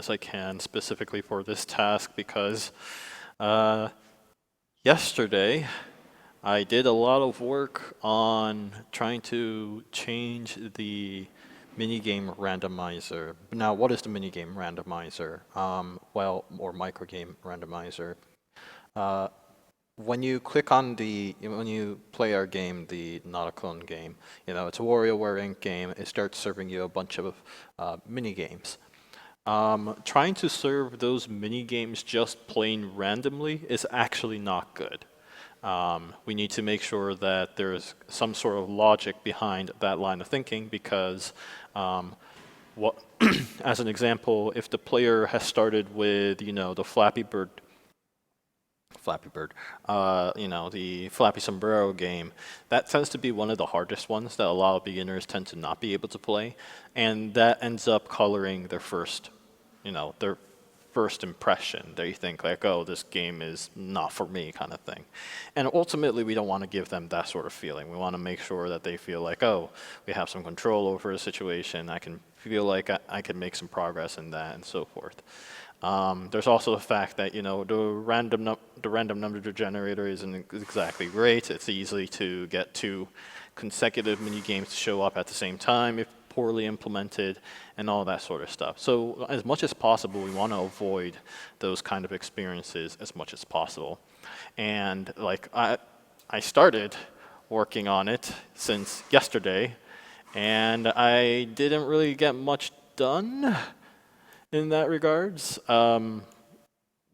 as I can specifically for this task because uh, yesterday I did a lot of work on trying to change the minigame randomizer. Now, what is the minigame randomizer? Or microgame randomizer. Uh, when you click on when you play our game, the Not a Clone game, it's a WarioWare Inc. game. It starts serving you a bunch of mini games. Trying to serve those mini games just plain randomly is actually not good. We need to make sure that there's some sort of logic behind that line of thinking because what, as an example, if the player has started with, the the Flappy Sombrero game, that tends to be one of the hardest ones that a lot of beginners tend to not be able to play, and that ends up coloring their their first impression. They think like, oh, this game is not for me kind of thing. And ultimately, we don't want to give them that sort of feeling. We want to make sure that they feel like, oh, we have some control over the situation. I can feel like I can make some progress in that and so forth. There's also the fact that the random number generator isn't exactly great. It's easy to get two consecutive mini games to show up at the same time if poorly implemented, and all that sort of stuff. So as much as possible, we want to avoid those kind of experiences as much as possible. And like I started working on it since yesterday, and I didn't really get much done in that regards.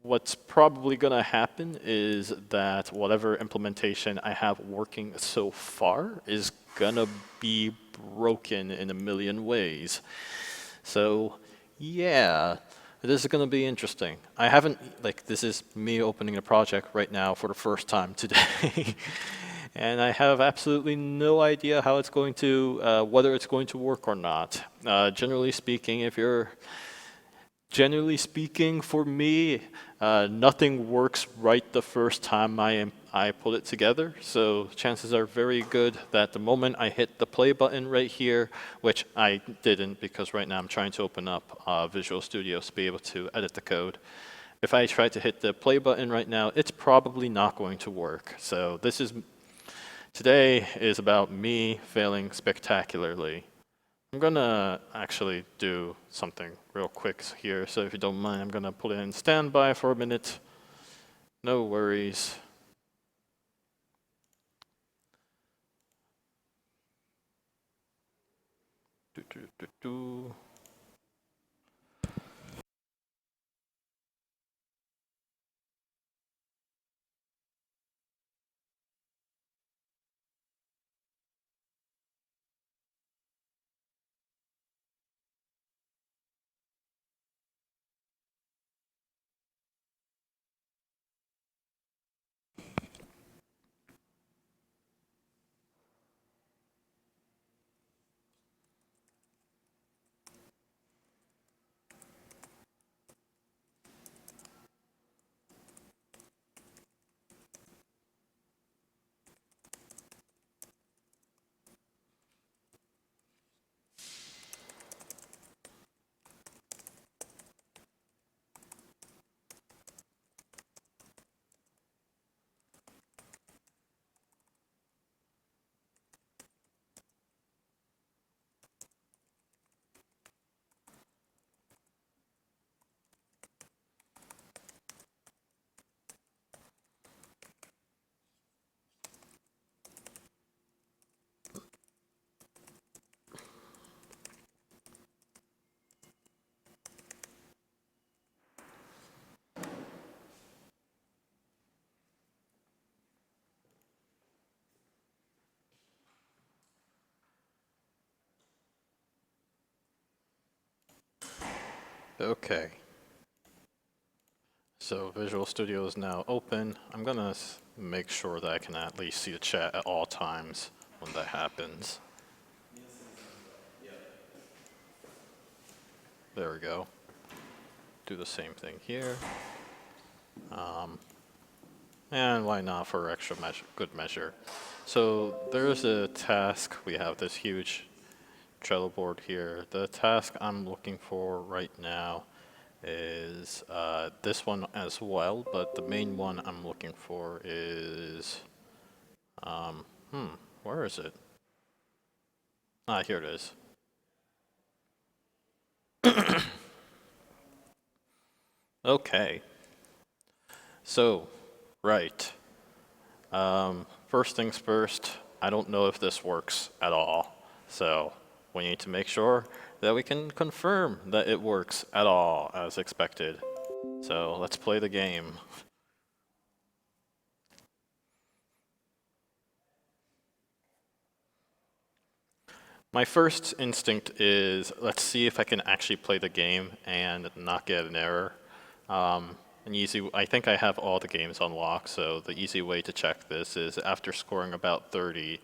What's probably going to happen is that whatever implementation I have working so far is going to be broken in a million ways. So, yeah, this is going to be interesting. I haven't, this is me opening a project right now for the first time today. And I have absolutely no idea how it's going to, whether it's going to work or not. Generally speaking, for me, nothing works right the first time I put it together. So chances are very good that the moment I hit the play button right here, which I didn't because right now I'm trying to open up Visual Studio to be able to edit the code. If I try to hit the play button right now, it's probably not going to work. So today is about me failing spectacularly. I'm gonna actually do something real quick here, so if you don't mind, I'm gonna put it in standby for a minute. No worries. Do, do, do, do. Okay. So Visual Studio is now open. I'm gonna make sure that I can at least see the chat at all times when that happens. There we go. Do the same thing here. And why not for extra good measure. So there's a task. We have this huge Trello board here. The task I'm looking for right now is this one as well, but the main one I'm looking for is, where is it? Ah, here it is. Okay. So, right. First things first, I don't know if this works at all. So, we need to make sure that we can confirm that it works at all as expected. So, let's play the game. My first instinct is, let's see if I can actually play the game and not get an error. I think I have all the games unlocked, so the easy way to check this is after scoring about 30,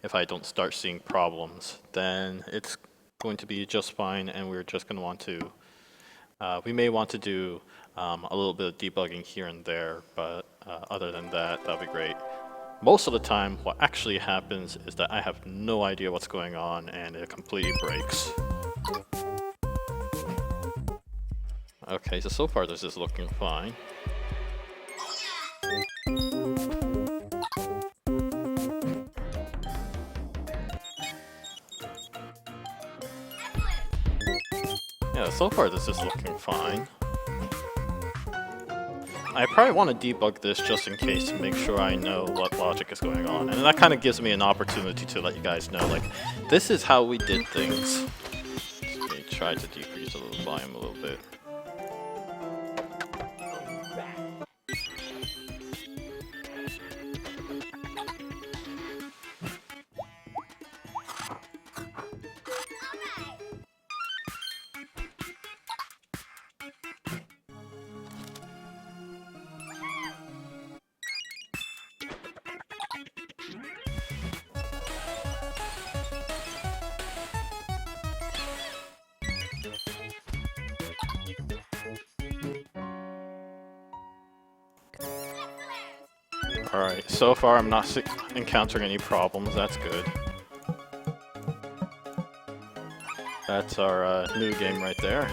if I don't start seeing problems, then it's going to be just fine, and we're just going to want to, we may want to do a little bit of debugging here and there, but other than that, that'll be great. Most of the time, what actually happens is that I have no idea what's going on, and it completely breaks. Okay, so far this is looking fine. Yeah, so far this is looking fine. I probably want to debug this just in case to make sure I know what logic is going on. And that kind of gives me an opportunity to let you guys know, like, this is how we did things. Let me try to decrease the volume a little bit. Alright, so far I'm not encountering any problems, that's good. That's our new game right there.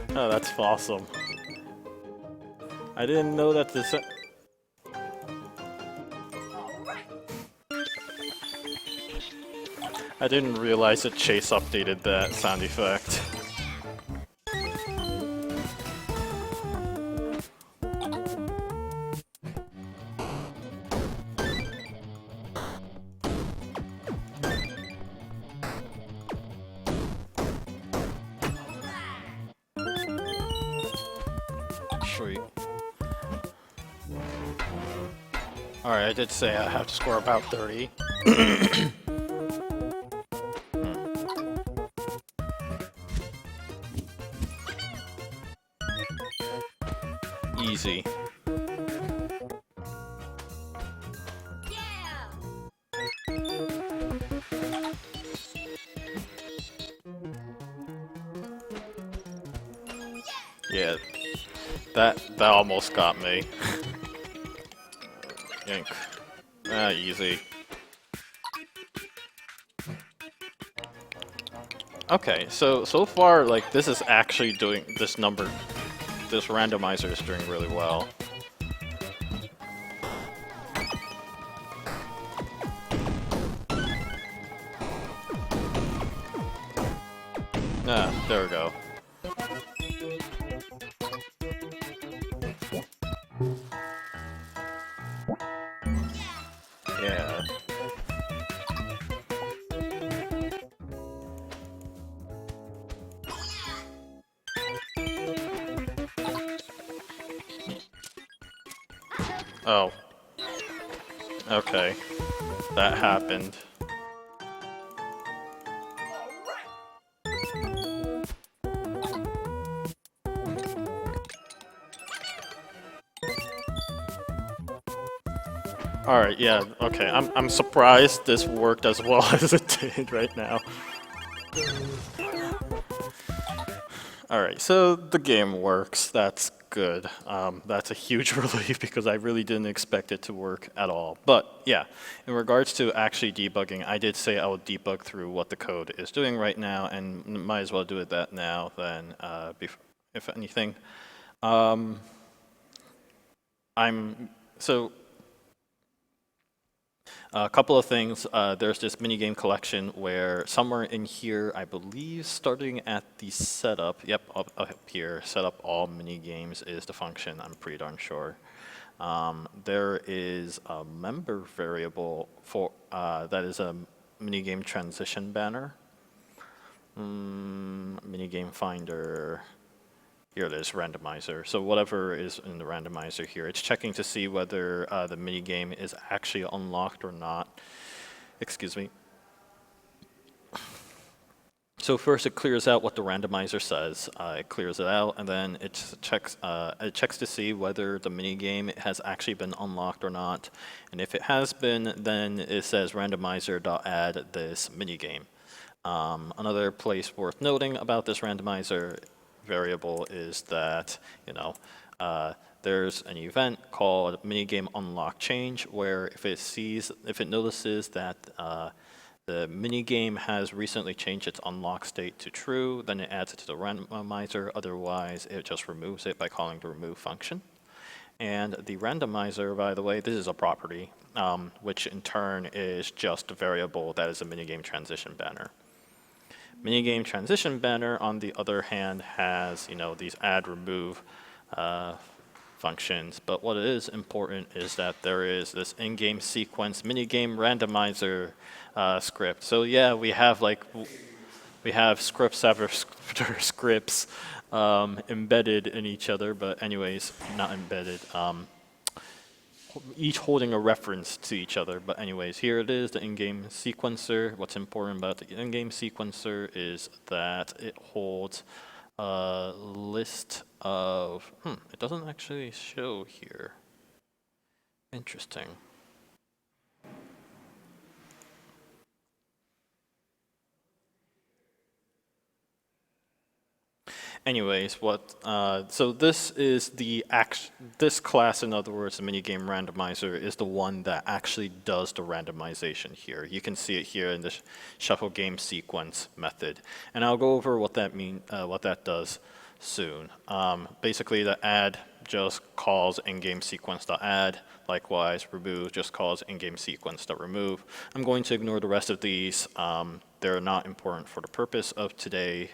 Oh, that's awesome. I didn't know that this... I didn't realize that Chase updated that sound effect. Sweet. Alright, I did say I have to score about 30. Easy. Yeah, that almost got me. Yank. Ah, easy. Okay, so far, like, this is actually doing this number. This randomizer is doing really well. Ah, there we go. Yeah. Oh. Okay. That happened. Alright, yeah, okay. I'm surprised this worked as well as it did right now. Alright, so the game works. That's good. That's a huge relief because I really didn't expect it to work at all. But yeah, in regards to actually debugging, I did say I would debug through what the code is doing right now, and might as well do it that now than if anything. So a couple of things. There's this minigame collection where somewhere in here, I believe, starting at the setup, yep, up here, setup all minigames is the function, I'm pretty darn sure. There is a member variable for that is a minigame transition banner. Minigame finder. Here it is, randomizer. So whatever is in the randomizer here, it's checking to see whether the minigame is actually unlocked or not. Excuse me. So first it clears out what the randomizer says. It clears it out, and then it checks to see whether the minigame has actually been unlocked or not. And if it has been, then it says randomizer.add this minigame. Another place worth noting about this randomizer variable is that, there's an event called minigame unlock change, where if it notices that the minigame has recently changed its unlock state to true, then it adds it to the randomizer. Otherwise, it just removes it by calling the remove function. And the randomizer, by the way, this is a property, which in turn is just a variable that is a minigame transition banner. Minigame transition banner, on the other hand, has these add remove functions. But what is important is that there is this in-game sequence minigame randomizer script. So yeah, we have scripts after scripts embedded in each other. But anyways, not embedded. Each holding a reference to each other. But anyways, here it is, the in-game sequencer. What's important about the in-game sequencer is that it holds a list of, it doesn't actually show here. Interesting. Anyways, so this is this class, in other words, the minigame randomizer, is the one that actually does the randomization here. You can see it here in the shuffle game sequence method, and I'll go over what that does soon. Basically, the add just calls in-game sequence.add. Likewise, remove just calls in-game sequence.remove. I'm going to ignore the rest of these. They're not important for the purpose of today.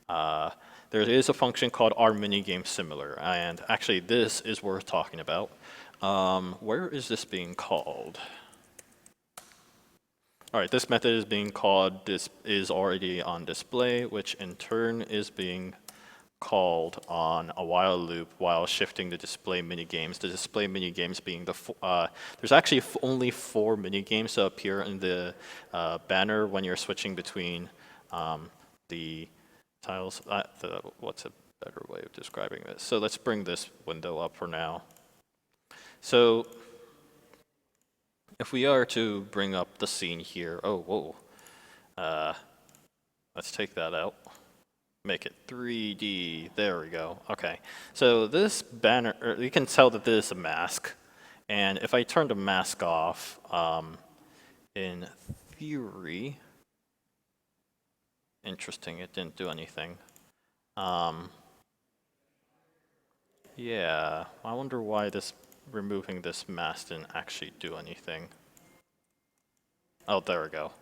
There is a function called rMinigameSimilar, and actually this is worth talking about. Where is this being called? All right, this method is being called, this is already on display, which in turn is being called on a while loop while shifting the display minigames. The display minigames being there's actually only 4 minigames that appear in the banner when you're switching between the tiles. What's a better way of describing this? So let's bring this window up for now. So if we are to bring up the scene here, let's take that out. Make it 3D, there we go, okay. So this banner, you can tell that this is a mask. And if I turn the mask off, in theory, interesting, it didn't do anything. Yeah, I wonder why removing this mask didn't actually do anything. Oh, there we go.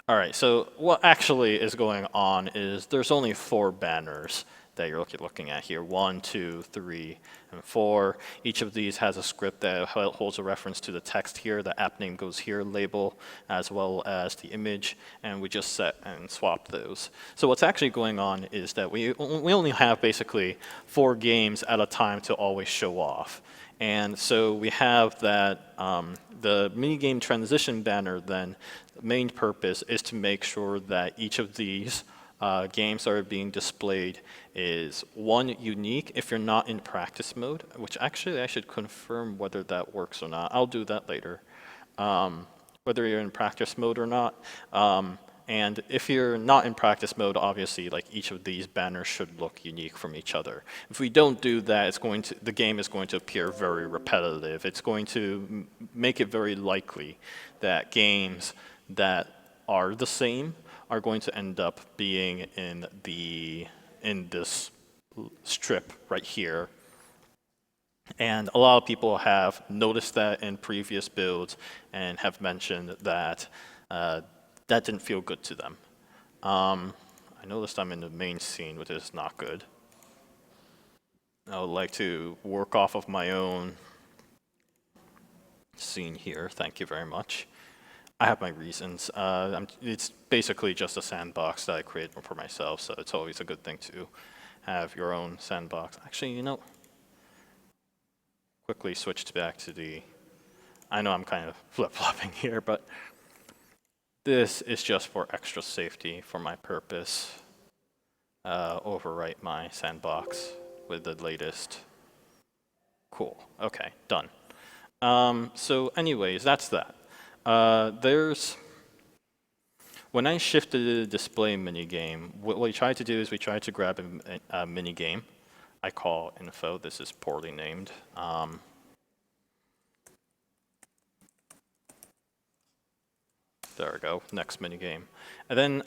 All right, so what actually is going on is there's only 4 banners that you're looking at here. 1, 2, 3, and 4. Each of these has a script that holds a reference to the text here, the app name goes here, label, as well as the image, and we just set and swapped those. So what's actually going on is that we only have basically 4 games at a time to always show off. And so we have that the minigame transition banner then, the main purpose is to make sure that each of these games that are being displayed is, 1, unique if you're not in practice mode, which actually I should confirm whether that works or not. I'll do that later. Whether you're in practice mode or not. And if you're not in practice mode, obviously, like each of these banners should look unique from each other. If we don't do that, the game is going to appear very repetitive. It's going to make it very likely that games that are the same are going to end up being in this strip right here. And a lot of people have noticed that in previous builds and have mentioned that that didn't feel good to them. I noticed I'm in the main scene, which is not good. I would like to work off of my own scene here. Thank you very much. I have my reasons. It's basically just a sandbox that I created for myself, so it's always a good thing to have your own sandbox. Actually, quickly switched back to I know I'm kind of flip-flopping here, but this is just for extra safety for my purpose. Overwrite my sandbox with the latest. Cool, okay, done. So anyways, that's that. When I shifted the display minigame, what we tried to do is we tried to grab a minigame. I call info, this is poorly named. There we go, next minigame. And then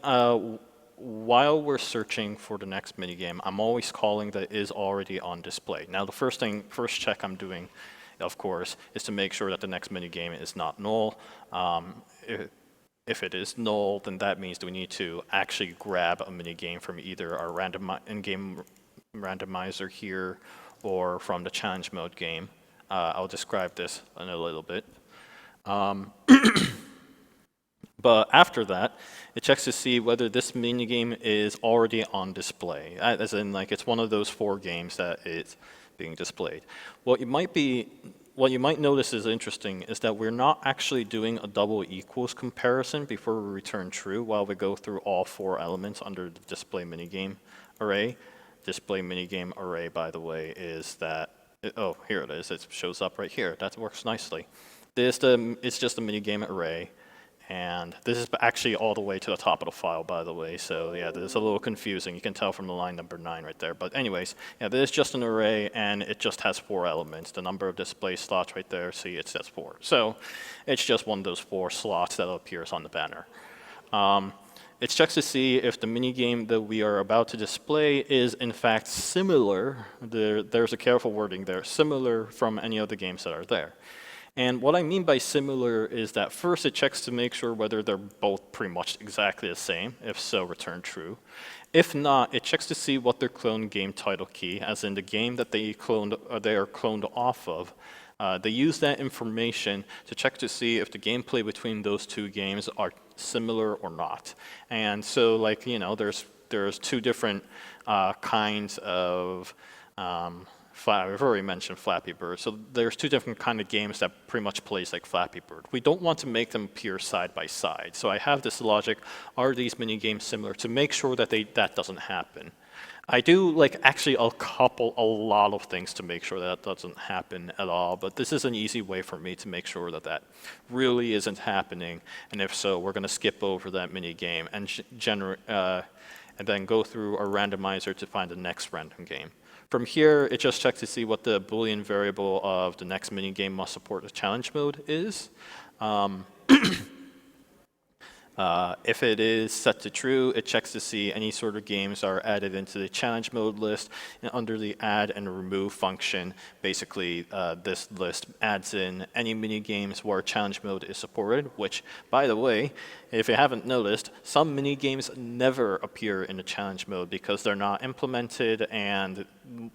while we're searching for the next minigame, I'm always calling that is already on display. Now the first check I'm doing, of course, is to make sure that the next minigame is not null. If it is null, then that means that we need to actually grab a minigame from either our in-game randomizer here or from the challenge mode game. I'll describe this in a little bit. But after that, it checks to see whether this minigame is already on display, as in like it's one of those 4 games that is being displayed. What you might notice is interesting is that we're not actually doing a double equals comparison before we return true while we go through all 4 elements under the display minigame array. Display minigame array, by the way, is that, oh, here it is. It shows up right here. That works nicely. It's just a minigame array. And this is actually all the way to the top of the file, by the way. So yeah, this is a little confusing. You can tell from the line number 9 right there. But anyways, yeah, this is just an array, and it just has 4 elements. The number of display slots right there, see, it says 4. So it's just one of those 4 slots that appears on the banner. It checks to see if the minigame that we are about to display is in fact similar. There's a careful wording there, similar from any of the games that are there. And what I mean by similar is that first it checks to make sure whether they're both pretty much exactly the same. If so, return true. If not, it checks to see what their clone game title key, as in the game that they are cloned off of. They use that information to check to see if the gameplay between those 2 games are similar or not. And so, like, there's 2 different kinds of I've already mentioned Flappy Bird. So there's 2 different kind of games that pretty much plays like Flappy Bird. We don't want to make them appear side by side. So I have this logic, are these mini games similar, to make sure that that doesn't happen. I do actually a lot of things to make sure that doesn't happen at all, but this is an easy way for me to make sure that that really isn't happening. And if so, we're going to skip over that mini game and then go through our randomizer to find the next random game. From here, it just checks to see what the Boolean variable of the next minigame must support the challenge mode is. If it is set to true, it checks to see any sort of games are added into the challenge mode list. And under the add and remove function, basically this list adds in any mini games where challenge mode is supported, which, by the way, if you haven't noticed, some mini games never appear in the challenge mode because they're not implemented, and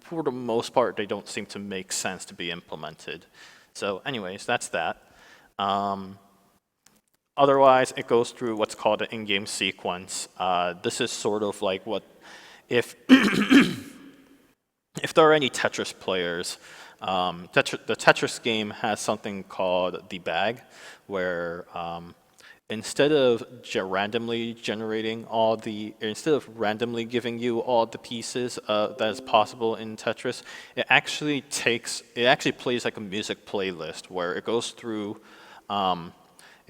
for the most part, they don't seem to make sense to be implemented. So anyways, that's that. Otherwise, it goes through what's called an in-game sequence. This is sort of like what, if there are any Tetris players, the Tetris game has something called the bag, where instead of randomly giving you all the pieces that is possible in Tetris, it actually plays like a music playlist where it goes through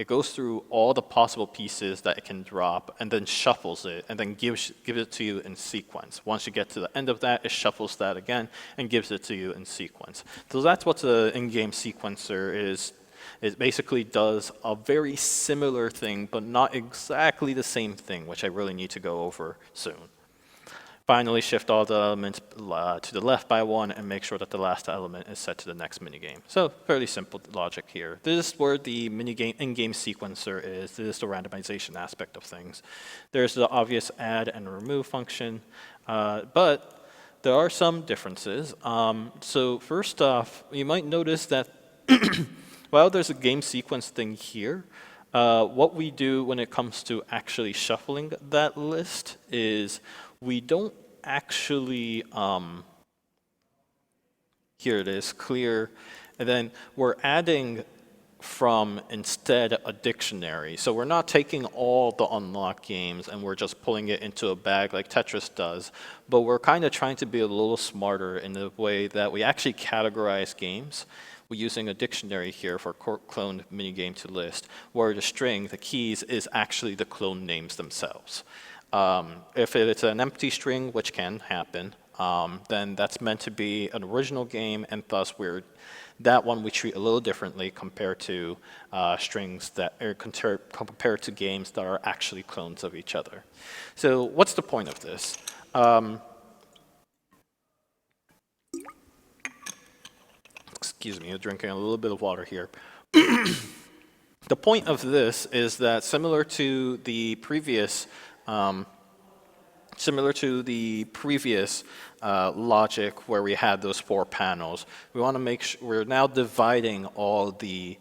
it goes through all the possible pieces that it can drop and then shuffles it and then gives it to you in sequence. Once you get to the end of that, it shuffles that again and gives it to you in sequence. So that's what the in-game sequencer is. It basically does a very similar thing, but not exactly the same thing, which I really need to go over soon. Finally, shift all the elements to the left by one and make sure that the last element is set to the next minigame. So fairly simple logic here. This is where the minigame in-game sequencer is. This is the randomization aspect of things. There's the obvious add and remove function, but there are some differences. So first off, you might notice that while there's a game sequence thing here, what we do when it comes to actually shuffling that list is we don't actually, here it is, clear, and then we're adding from instead a dictionary. So we're not taking all the unlocked games and we're just pulling it into a bag like Tetris does, but we're kind of trying to be a little smarter in the way that we actually categorize games. We're using a dictionary here for cloned minigame to list, where the string, the keys, is actually the clone names themselves. If it's an empty string, which can happen, then that's meant to be an original game, and thus that one we treat a little differently compared to strings that are compared to games that are actually clones of each other. So what's the point of this? Excuse me, I'm drinking a little bit of water here. The point of this is that similar to the previous logic where we had those 4 panels, we want to make sure we're now dividing all the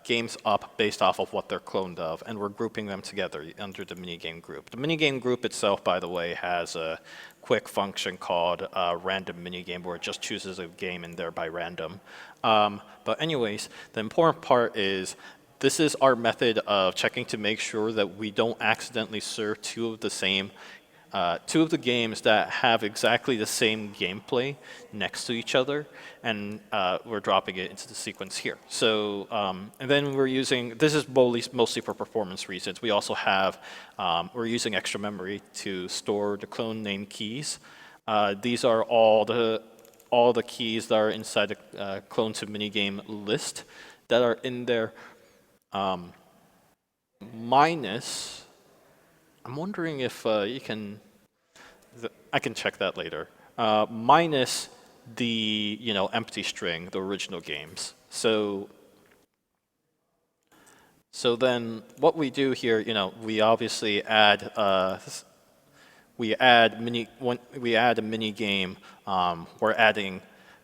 games up based off of what they're cloned of, and we're grouping them together under the minigame group. The minigame group itself, by the way, has a quick function called random minigame, where it just chooses a game in there by random. But anyways, the important part is this is our method of checking to make sure that we don't accidentally serve two of the games that have exactly the same gameplay next to each other, and we're dropping it into the sequence here. So, and then we're using, this is mostly for performance reasons. We also have, we're using extra memory to store the clone name keys. These are all the keys that are inside the clone to minigame list that are in there, minus, I'm wondering if you can, I can check that later, minus the empty string, the original games. So then what we do here, we obviously add a mini game.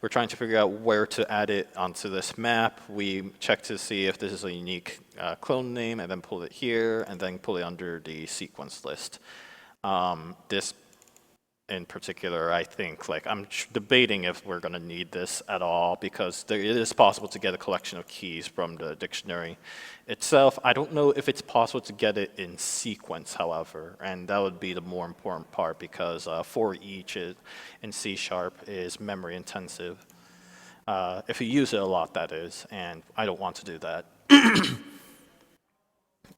We're trying to figure out where to add it onto this map. We check to see if this is a unique clone name, and then pull it here, and then pull it under the sequence list. This in particular, I think, I'm debating if we're going to need this at all, because it is possible to get a collection of keys from the dictionary itself. I don't know if it's possible to get it in sequence, however, and that would be the more important part, because for each in C# is memory intensive. If you use it a lot, that is, and I don't want to do that.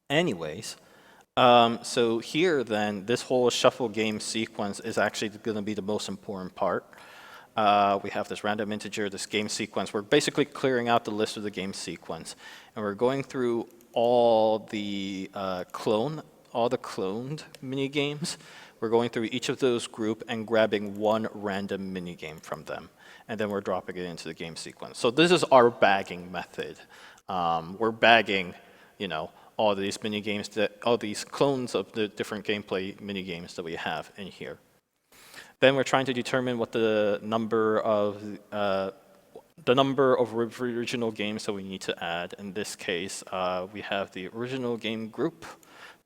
Anyways, so here then, this whole shuffle game sequence is actually going to be the most important part. We have this random integer, this game sequence. We're basically clearing out the list of the game sequence, and we're going through all the cloned mini games. We're going through each of those group and grabbing one random mini game from them, and then we're dropping it into the game sequence. So this is our bagging method. We're bagging, all these mini games, all these clones of the different gameplay mini games that we have in here. Then we're trying to determine what the number of original games that we need to add. In this case, we have the original game group.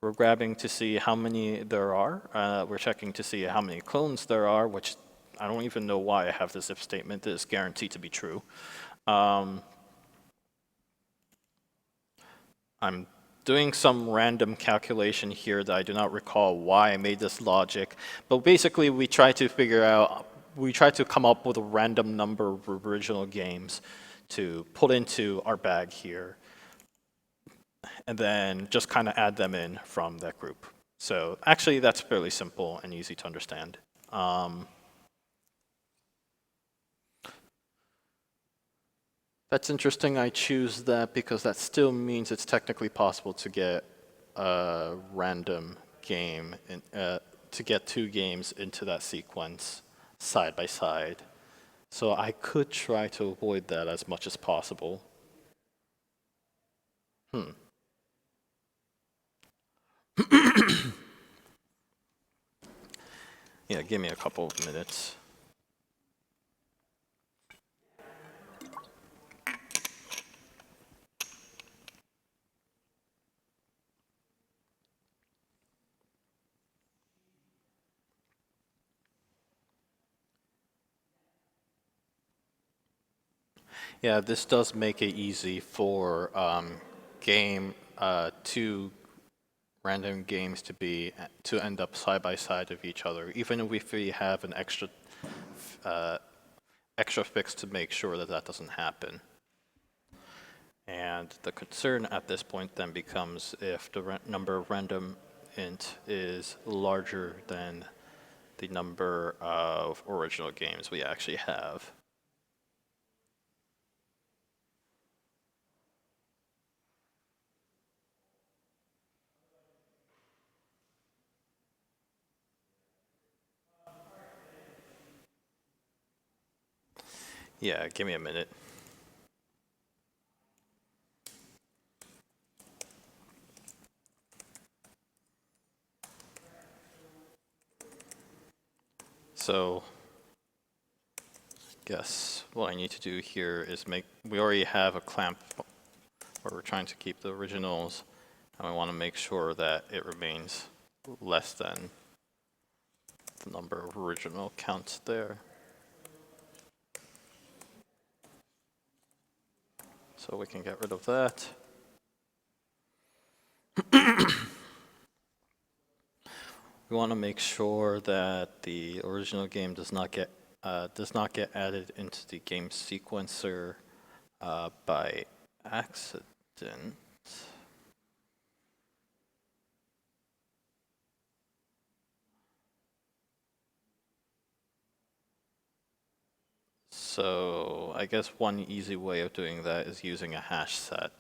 We're grabbing to see how many there are. We're checking to see how many clones there are, which I don't even know why I have this if statement that is guaranteed to be true. I'm doing some random calculation here that I do not recall why I made this logic, but basically we try to come up with a random number of original games to put into our bag here. and then just kind of add them in from that group. So actually, that's fairly simple and easy to understand. That's interesting. I choose that because that still means it's technically possible to get a random game, to get two games into that sequence side by side. So I could try to avoid that as much as possible. Yeah, give me a couple of minutes. Yeah, this does make it easy for two random games to end up side by side of each other, even if we have an extra fix to make sure that that doesn't happen. And the concern at this point then becomes if the number of random int is larger than the number of original games we actually have. Yeah, give me a minute. So, guess what I need to do here is we already have a clamp where we're trying to keep the originals, and I want to make sure that it remains less than the number of original counts there. So we can get rid of that. We want to make sure that the original game does not get added into the game sequencer by accident. So I guess one easy way of doing that is using a hash set.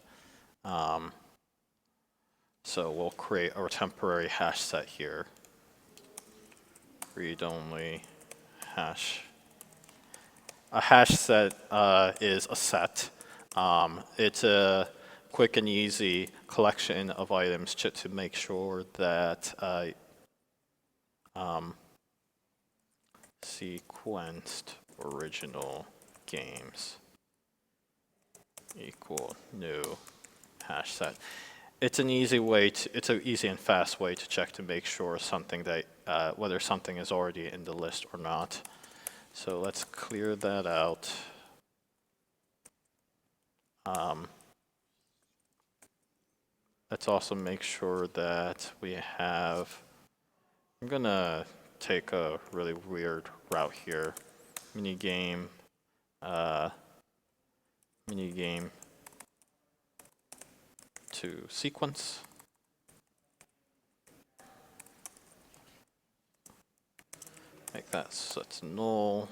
So we'll create a temporary hash set here. Read-only hash. A hash set is a set. It's a quick and easy collection of items to make sure that sequenced original games equal new hash set. It's an easy and fast way to check to make sure whether something is already in the list or not. So let's clear that out. Let's also make sure that we have, I'm gonna take a really weird route here. Minigame to sequence. Make that set to null.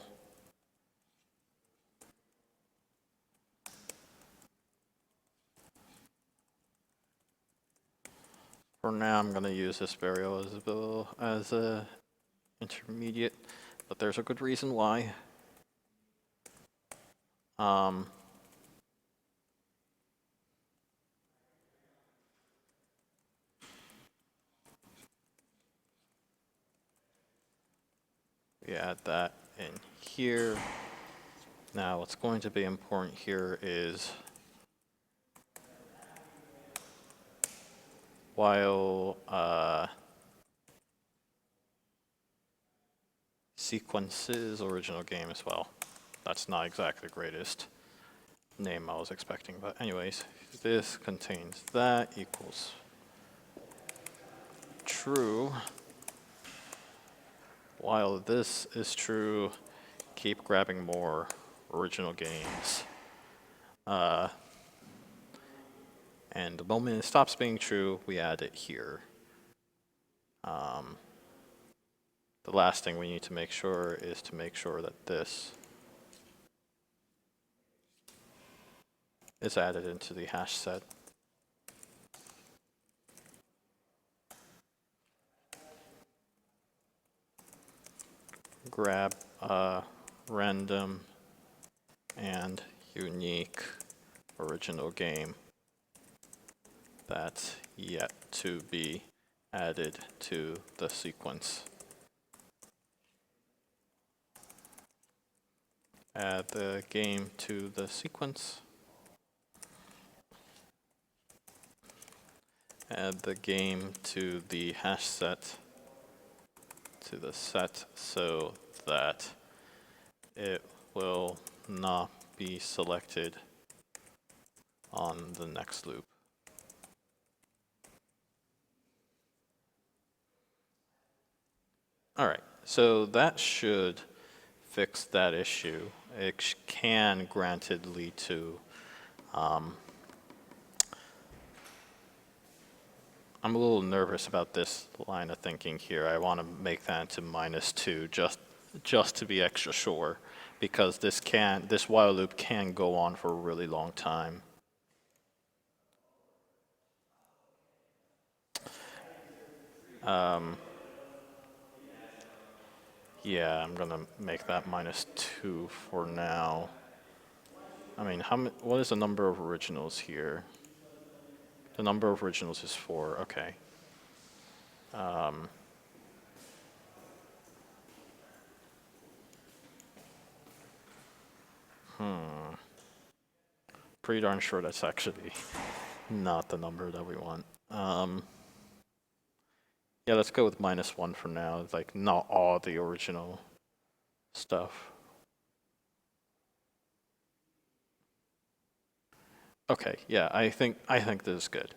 For now, I'm going to use this variable as a intermediate, but there's a good reason why. We add that in here. Now, what's going to be important here is while sequences original game as well. That's not exactly the greatest name I was expecting, but anyways, this contains that equals true. While this is true, keep grabbing more original games. And the moment it stops being true, we add it here. The last thing we need to make sure is to make sure that this is added into the hash set. Grab random and unique original game that's yet to be added to the sequence. Add the game to the sequence. Add the game to the hash set, to the set, so that it will not be selected on the next loop. All right, so that should fix that issue. It can granted lead to I'm a little nervous about this line of thinking here. I want to make that into -2 just to be extra sure, because this while loop can go on for a really long time. Yeah, I'm gonna make that -2 for now. I mean, what is the number of originals here? The number of originals is 4, okay. Pretty darn sure that's actually not the number that we want. Yeah, let's go with -1 for now. It's like not all the original stuff. Okay, yeah, I think this is good.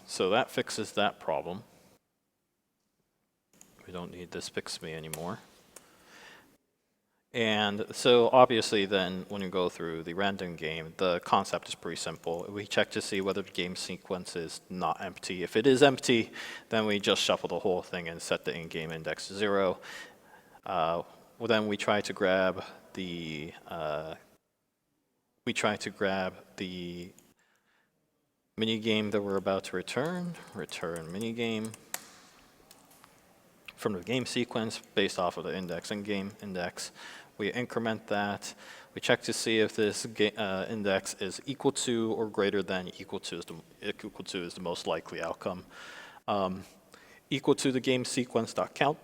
So that fixes that problem. We don't need this fix me anymore. And so obviously then when you go through the random game, the concept is pretty simple. We check to see whether the game sequence is not empty. If it is empty, then we just shuffle the whole thing and set the in-game index to 0. Well, then we try to grab the minigame that we're about to return minigame from the game sequence based off of the index and game index. We increment that. We check to see if this index is equal to or greater than equal to is the most likely outcome. Equal to the game sequence.count.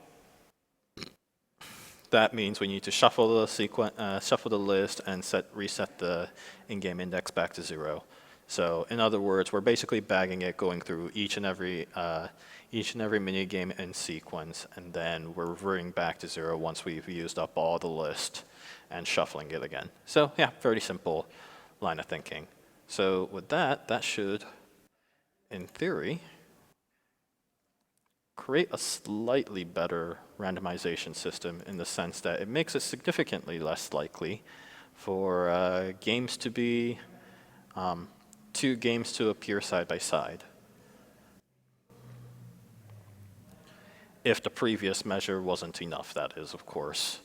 That means we need to shuffle the list and reset the in-game index back to 0. So in other words, we're basically bagging it, going through each and every minigame in sequence, and then we're reverting back to 0 once we've used up all the list and shuffling it again. So yeah, very simple line of thinking. So with that should, in theory, create a slightly better randomization system in the sense that it makes it significantly less likely for games to be two games to appear side by side. If the previous measure wasn't enough, that is, of course.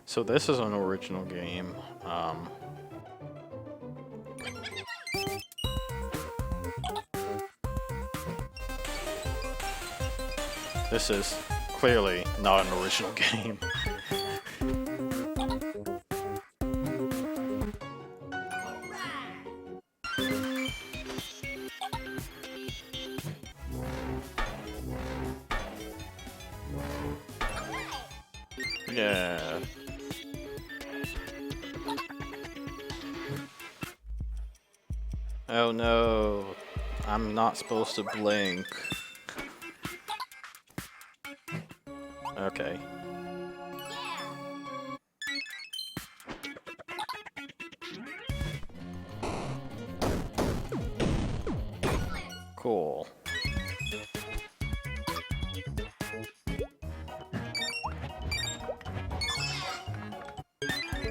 So this is an original game. This is clearly not an original game. Yeah. Oh no, I'm not supposed to blink. Okay. Cool.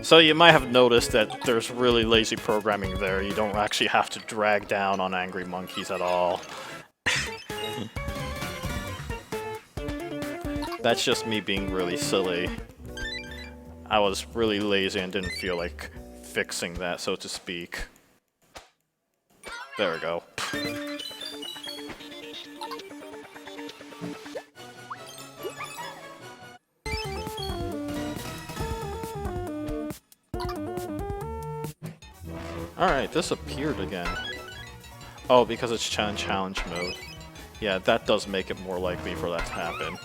So you might have noticed that there's really lazy programming there. You don't actually have to drag down on angry monkeys at all. That's just me being really silly. I was really lazy and didn't feel like fixing that, so to speak. There we go. Alright, this appeared again. Oh, because it's challenge mode. Yeah, that does make it more likely for that to happen.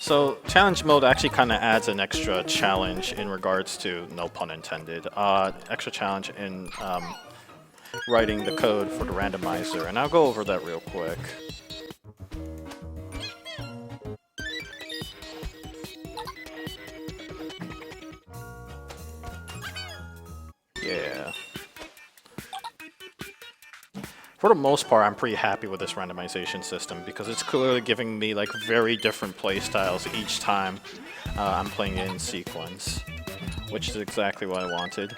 So challenge mode actually kind of adds an extra challenge in regards to, no pun intended, extra challenge in writing the code for the randomizer, and I'll go over that real quick. Yeah. For the most part, I'm pretty happy with this randomization system because it's clearly giving me like very different play styles each time I'm playing it in sequence, which is exactly what I wanted.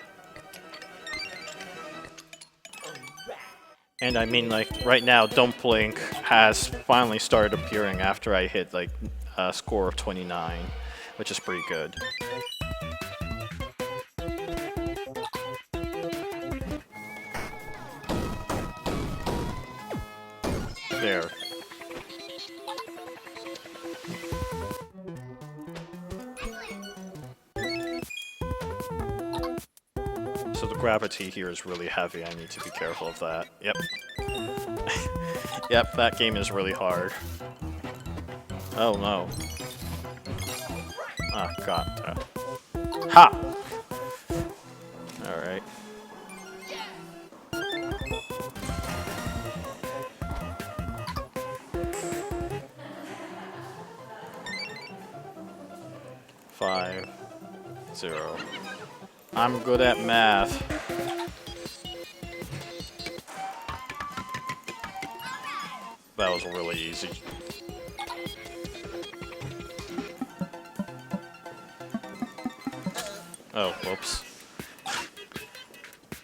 And I mean, like, right now, Don't Blink has finally started appearing after I hit like a score of 29, which is pretty good. There. So the gravity here is really heavy. I need to be careful of that. Yep. Yep, that game is really hard. Oh no. Ah, god. Ha! Alright. Five, 0. I'm good at math. That was really easy. Oh, whoops.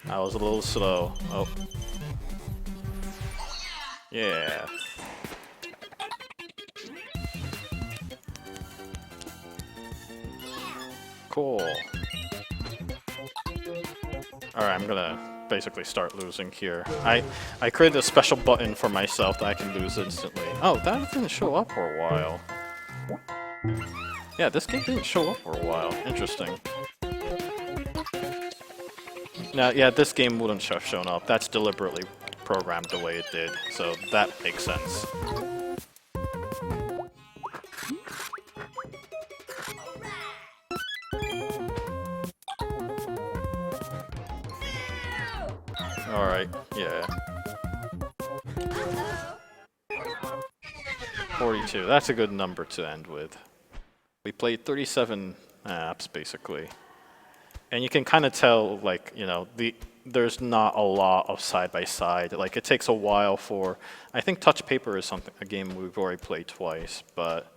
I was a little slow. Oh. Yeah. Cool. Alright, I'm gonna basically start losing here. I created a special button for myself that I can lose instantly. Oh, that didn't show up for a while. Yeah, this game didn't show up for a while. Interesting. Now, yeah, this game wouldn't have shown up. That's deliberately programmed the way it did, so that makes sense. Alright, yeah. 42, that's a good number to end with. We played 37 apps, basically. And you can kind of tell, like, you know, there's not a lot of side-by-side. Like, it takes a while for... I think Touch Paper is a game we've already played twice, but...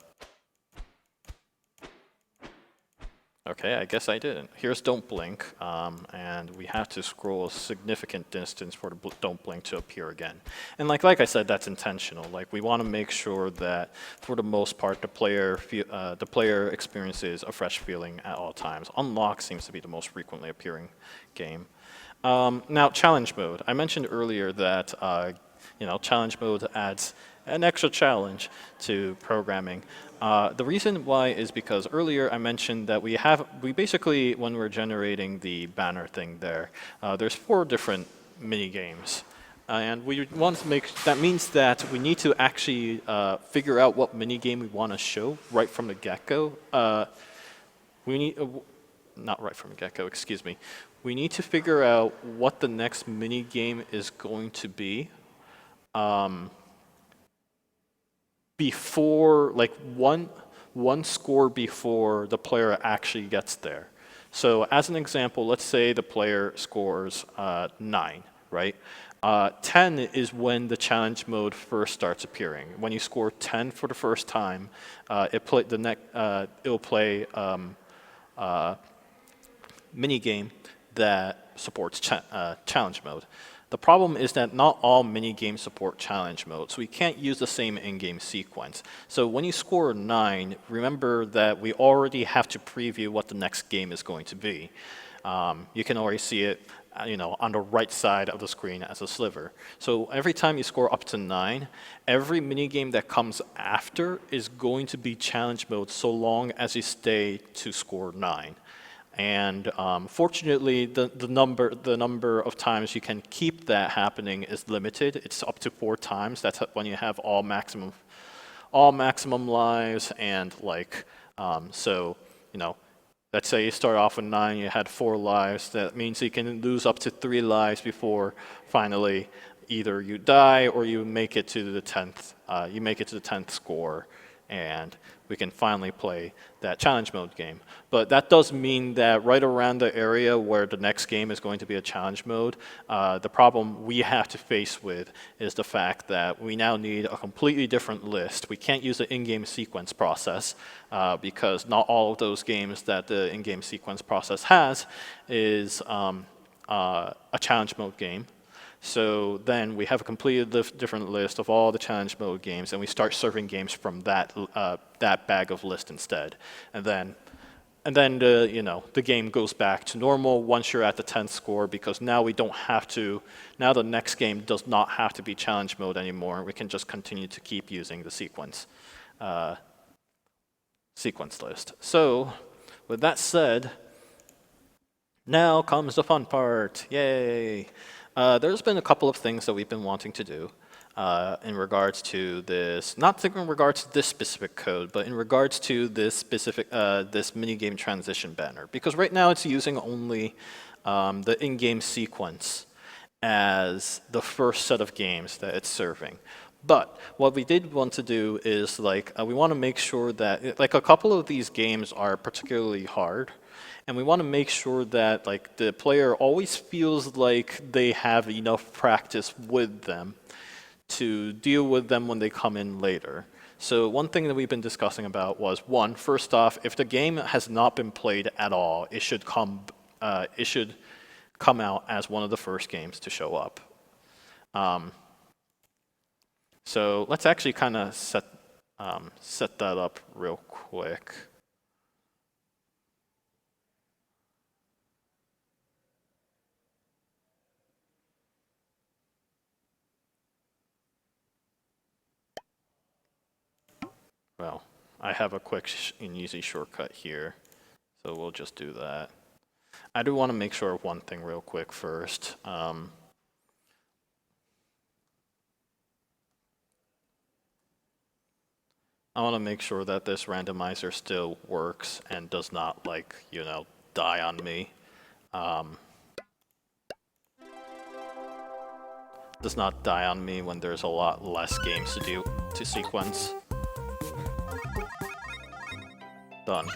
Okay, I guess I didn't. Here's Don't Blink, and we have to scroll a significant distance for the Don't Blink to appear again. And like I said, that's intentional. Like, we want to make sure that, for the most part, the player experiences a fresh feeling at all times. Unlock seems to be the most frequently appearing game. Now, challenge mode. I mentioned earlier that you know, challenge mode adds an extra challenge to programming. The reason why is because earlier I mentioned that we basically, when we're generating the banner thing there, there's 4 different mini games. And we want to that means that we need to actually figure out what mini game we want to show right from the get-go. We need, not right from the get-go, excuse me. We need to figure out what the next mini game is going to be before, like one score before the player actually gets there. So as an example, let's say the player scores 9, right? 10 is when the challenge mode first starts appearing. When you score 10 for the first time, it'll play mini game that supports challenge mode. The problem is that not all mini games support challenge mode, so we can't use the same in-game sequence. So when you score 9, remember that we already have to preview what the next game is going to be. You can already see it, on the right side of the screen as a sliver. So every time you score up to 9, every mini game that comes after is going to be challenge mode so long as you stay to score 9. And fortunately, the number of times you can keep that happening is limited. It's up to 4 times. That's when you have all maximum lives, and let's say you start off with 9, you had 4 lives. That means you can lose up to 3 lives before finally either you die or you make it to the 10th. You make it to the 10th score, and we can finally play that challenge mode game. But that does mean that right around the area where the next game is going to be a challenge mode, the problem we have to face with is the fact that we now need a completely different list. We can't use the in-game sequence process because not all of those games that the in-game sequence process has is a challenge mode game. So then we have a completely different list of all the challenge mode games, and we start serving games from that bag of list instead. And then the game goes back to normal once you're at the 10th score, because now we don't have to. Now the next game does not have to be challenge mode anymore. We can just continue to keep using the sequence list. So with that said, now comes the fun part. Yay! There's been a couple of things that we've been wanting to do in regards to this, not in regards to this specific code, but in regards to this specific, this minigame transition banner. Because right now it's using only the in-game sequence as the first set of games that it's serving. But what we did want to do is we want to make sure that a couple of these games are particularly hard. And we want to make sure that the player always feels like they have enough practice with them to deal with them when they come in later. So one thing that we've been discussing about was, first off, if the game has not been played at all, it should come out as one of the first games to show up. So let's actually kind of set that up real quick. Well, I have a quick and easy shortcut here, so we'll just do that. I do want to make sure of one thing real quick first. I want to make sure that this randomizer still works and does not, die on me. Does not die on me when there's a lot less games to sequence. Done.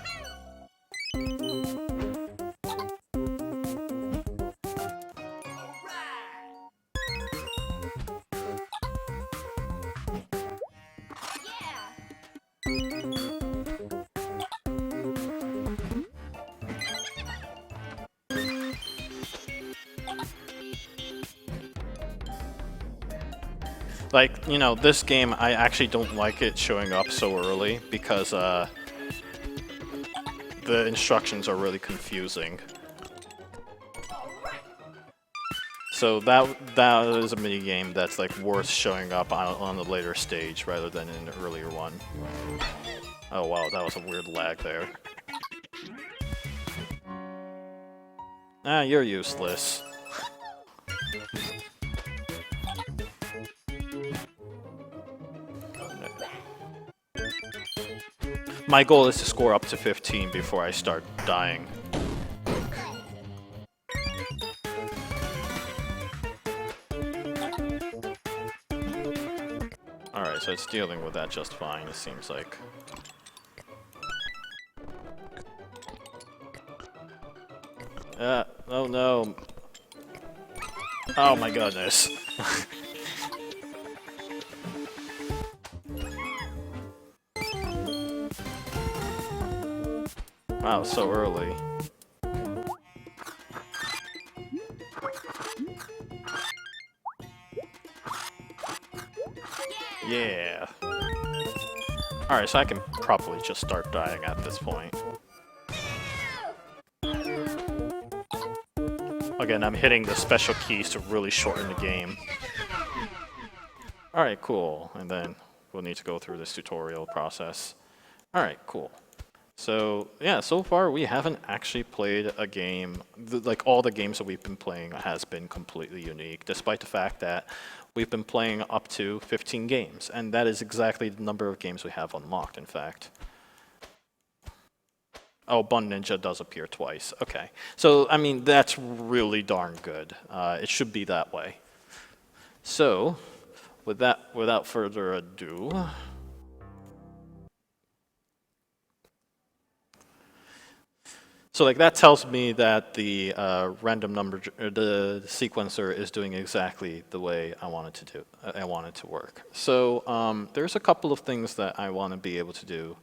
This game, I actually don't like it showing up so early because the instructions are really confusing. So that is a mini game that's like worth showing up on the later stage rather than in an earlier one. Oh wow, that was a weird lag there. Ah, you're useless. My goal is to score up to 15 before I start dying. Alright, so it's dealing with that just fine, it seems like. Oh no. Oh my goodness. Wow, so early. Yeah. Alright, so I can probably just start dying at this point. Again, I'm hitting the special keys to really shorten the game. Alright, cool. And then we'll need to go through this tutorial process. Alright, cool. So, yeah, so far we haven't actually played a game, like all the games that we've been playing has been completely unique, despite the fact that we've been playing up to 15 games, and that is exactly the number of games we have unlocked, in fact. Oh, Bun Ninja does appear twice. Okay. So, I mean, that's really darn good. It should be that way. So, without further ado, so like that tells me that the random number, the sequencer is doing exactly the way I want it to do. I want it to work. So there's a couple of things that I want to be able to do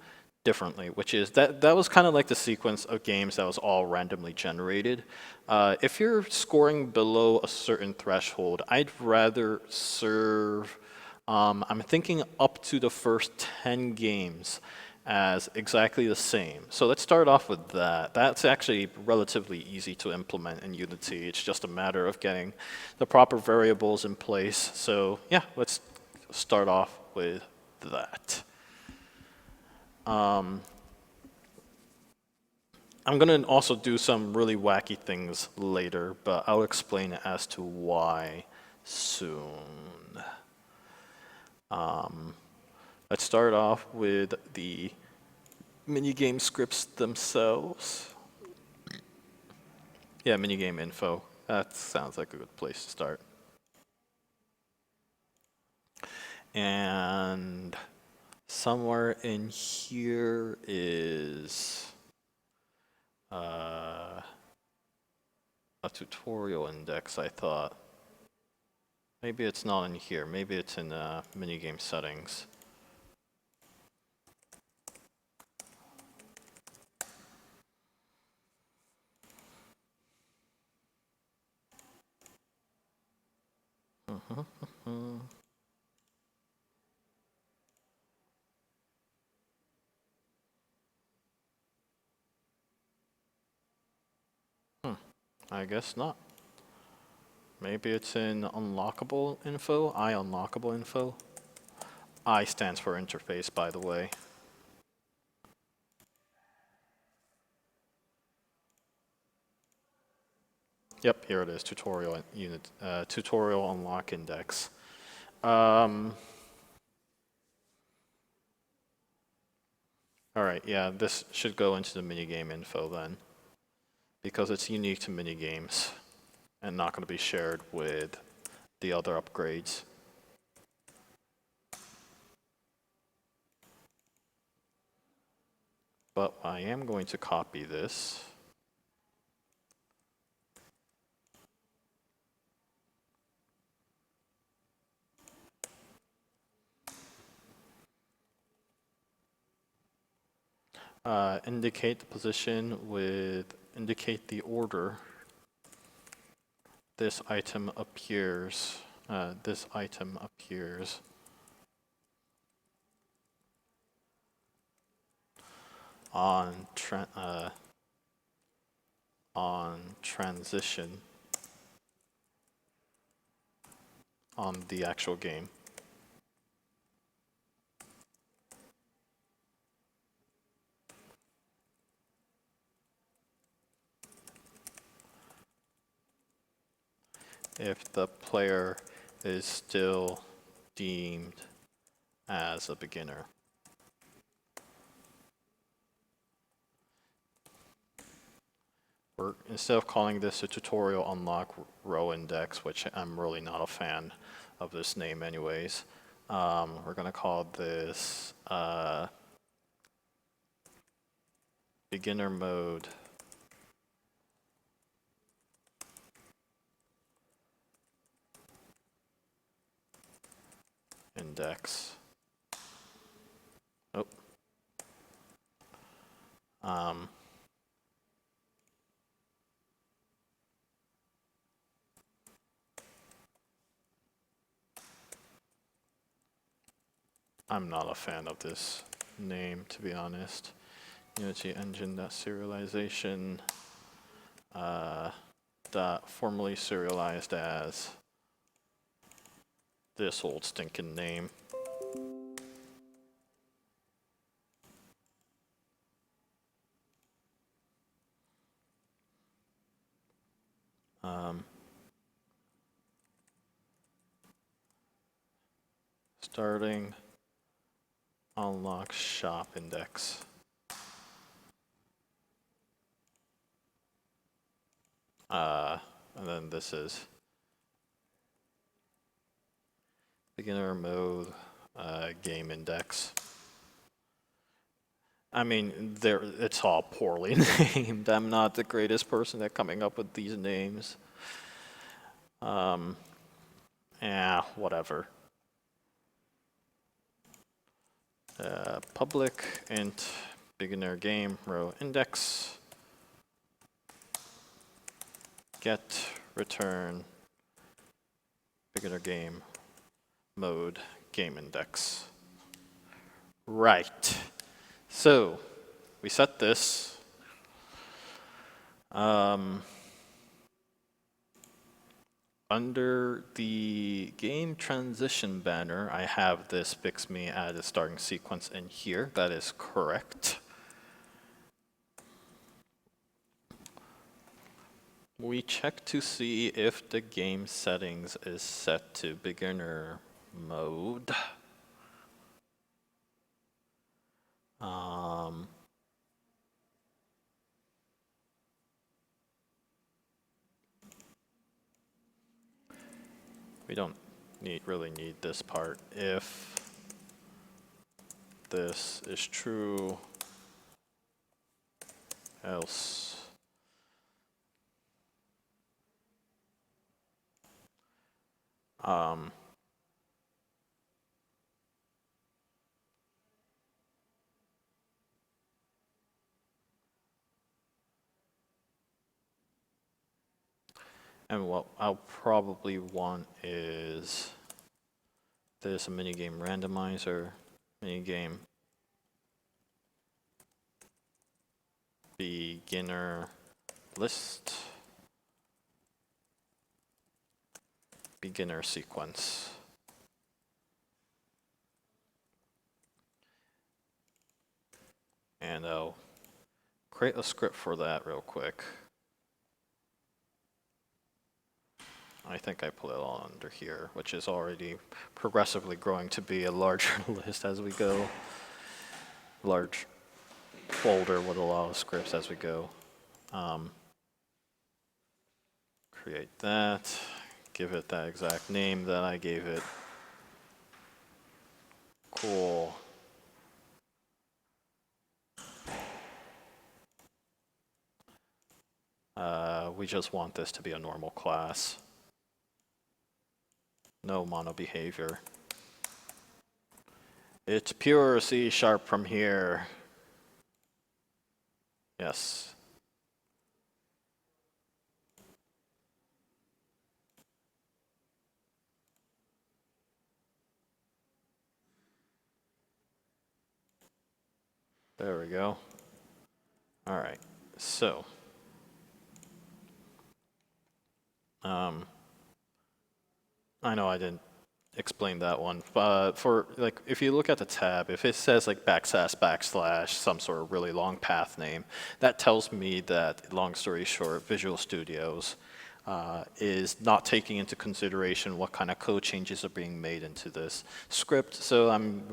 differently, which is that was kind of like the sequence of games that was all randomly generated. If you're scoring below a certain threshold, I'd rather serve, I'm thinking up to the first 10 games as exactly the same. So let's start off with that. That's actually relatively easy to implement in Unity. It's just a matter of getting the proper variables in place. So yeah, let's start off with that. I'm going to also do some really wacky things later, but I'll explain as to why soon. Let's start off with the minigame scripts themselves. Yeah, minigame info. That sounds like a good place to start. And somewhere in here is a tutorial index, I thought. Maybe it's not in here. Maybe it's in minigame settings. I guess not. Maybe it's in unlockable info, unlockable info. I stands for interface, by the way. Yep, here it is, tutorial unit, tutorial unlock index. All right, yeah, this should go into the minigame info then, because it's unique to minigames and not going to be shared with the other upgrades. But I am going to copy this. Indicate the position with indicate the order. This item appears. This item appears. On transition. on the actual game. If the player is still deemed as a beginner. Instead of calling this a tutorial unlock row index, which I'm really not a fan of this name anyways, we're going to call this beginner mode index. Oh. I'm not a fan of this name, to be honest. Unity engine.serialization dot formerly serialized as this old stinking name. Starting unlock shop index. And then this is beginner mode game index. I mean, it's all poorly named. I'm not the greatest person at coming up with these names. Yeah, whatever. Public int beginner game row index. Get return beginner game mode game index. Right. So we set this. Under the game transition banner, I have this fix me add a starting sequence in here. That is correct. We check to see if the game settings is set to beginner mode. We don't really need this part. If this is true, else and what I'll probably want is there's a minigame randomizer, minigame beginner list, beginner sequence. And I'll create a script for that real quick. I think I put it all under here, which is already progressively growing to be a larger list as we go. Large folder with a lot of scripts as we go. Create that, give it that exact name that I gave it. Cool. We just want this to be a normal class. No mono behavior. It's pure C# from here. Yes. There we go. All right, so I know I didn't explain that one. But for like, if you look at the tab, if it says like // some sort of really long path name, that tells me that, long story short, Visual Studios is not taking into consideration what kind of code changes are being made into this script. So I'm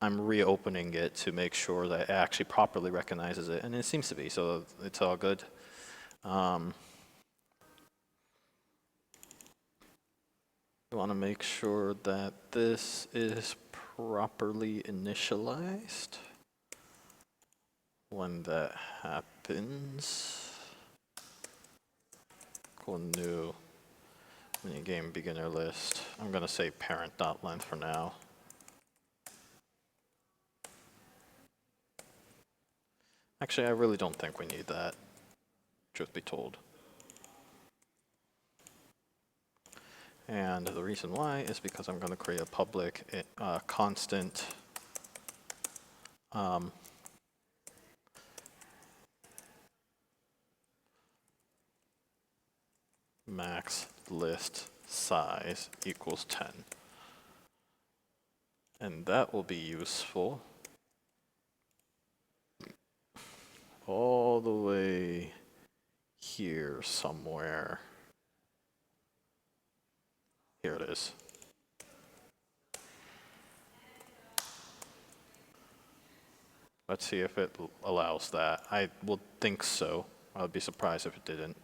reopening it to make sure that it actually properly recognizes it, and it seems to be, so it's all good. We want to make sure that this is properly initialized. When that happens, cool, new minigame beginner list. I'm going to say parent.length for now. Actually, I really don't think we need that, truth be told. And the reason why is because I'm going to create a public constant max list size equals 10. And that will be useful all the way here somewhere. Here it is. Let's see if it allows that. I would think so. I would be surprised if it didn't.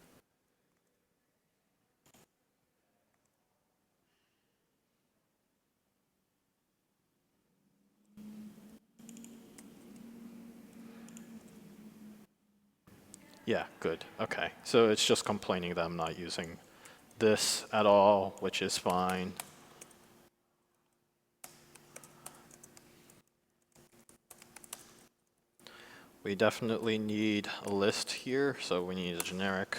Yeah, good. Okay. So it's just complaining that I'm not using this at all, which is fine. We definitely need a list here, so we need a generic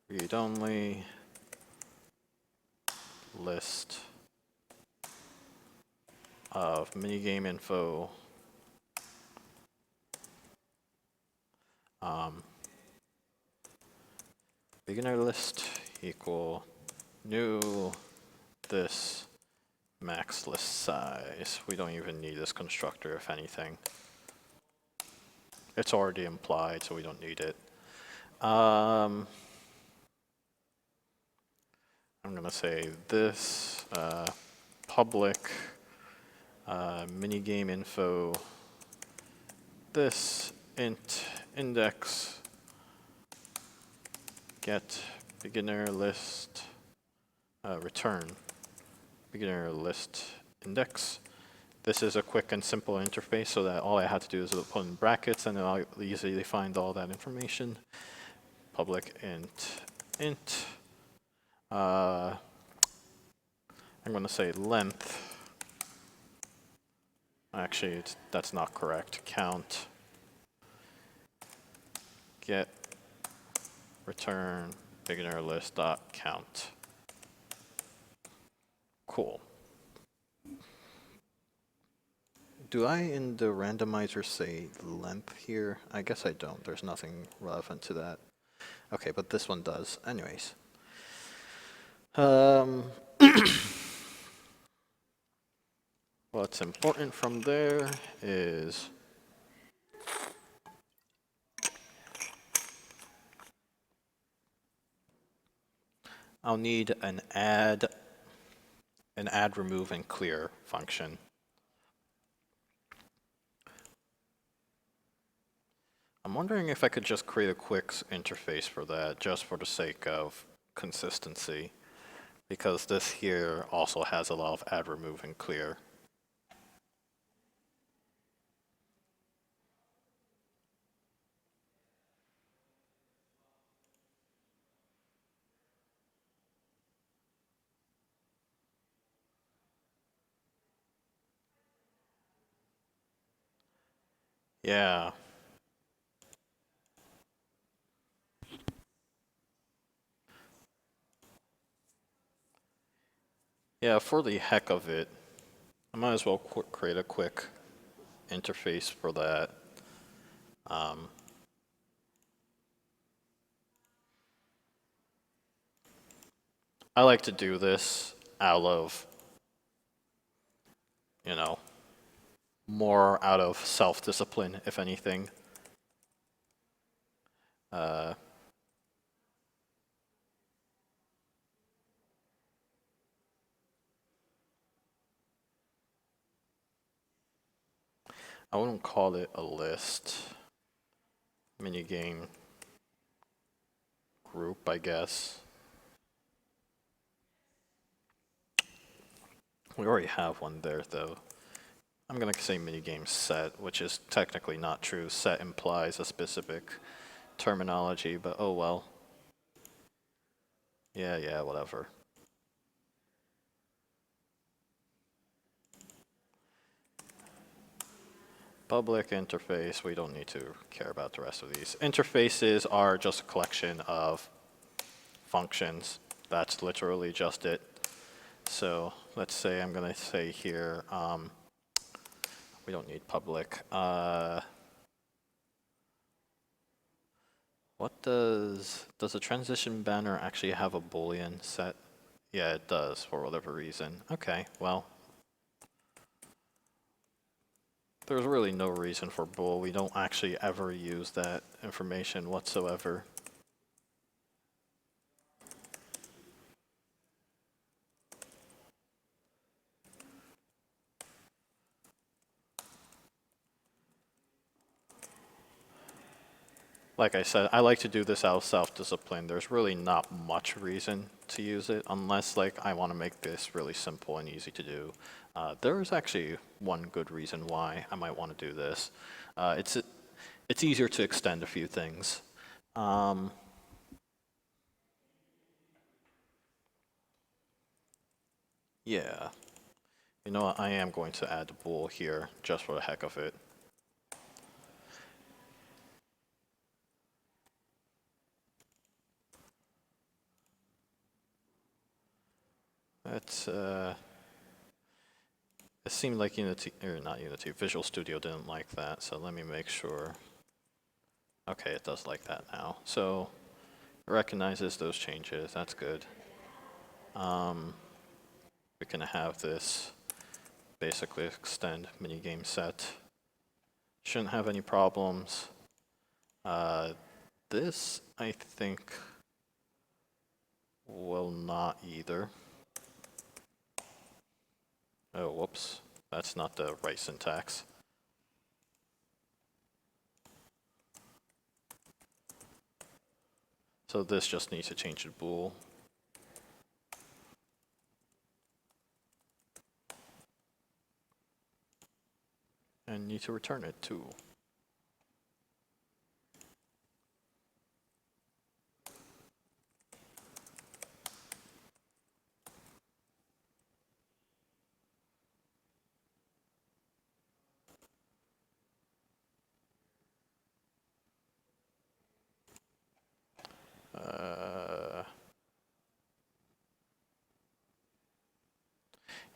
read-only list of minigame info beginner list equal new this max list size. We don't even need this constructor, if anything. It's already implied, so we don't need it. I'm going to say this public minigame info, this int index get beginner list return beginner list index. This is a quick and simple interface, so that all I had to do is put in brackets and I'll easily find all that information. Public int. I'm going to say length. Actually, that's not correct. Count. Get return beginner list dot count. Cool. Do I in the randomizer say length here? I guess I don't. There's nothing relevant to that. Okay, but this one does. Anyways. What's important from there is I'll need an add, remove, and clear function. I'm wondering if I could just create a quick interface for that, just for the sake of consistency, because this here also has a lot of add, remove, and clear. Yeah. Yeah, for the heck of it, I might as well create a quick interface for that. I like to do this out of, you know, more out of self-discipline, if anything. Uh, I wouldn't call it a list. Minigame group, I guess. We already have one there, though. I'm gonna say minigame set, which is technically not true. Set implies a specific terminology, but oh well. Yeah, whatever. Public interface, we don't need to care about the rest of these. Interfaces are just a collection of functions. That's literally just it. So let's say I'm gonna say here, we don't need public. What does a transition banner actually have a Boolean set? Yeah, it does for whatever reason. Okay, well, there's really no reason for bool. We don't actually ever use that information whatsoever. Like I said, I like to do this out of self-discipline. There's really not much reason to use it unless like I want to make this really simple and easy to do. There is actually one good reason why I might want to do this. It's easier to extend a few things. Yeah. You know what? I am going to add the bool here just for the heck of it. That's it seemed like Unity, or not Unity, Visual Studio didn't like that, so let me make sure. Okay, it does like that now. So it recognizes those changes, that's good. We can have this basically extend minigame set. Shouldn't have any problems. This, I think, will not either. Oh, whoops. That's not the right syntax. So this just needs to change to bool. And need to return it too.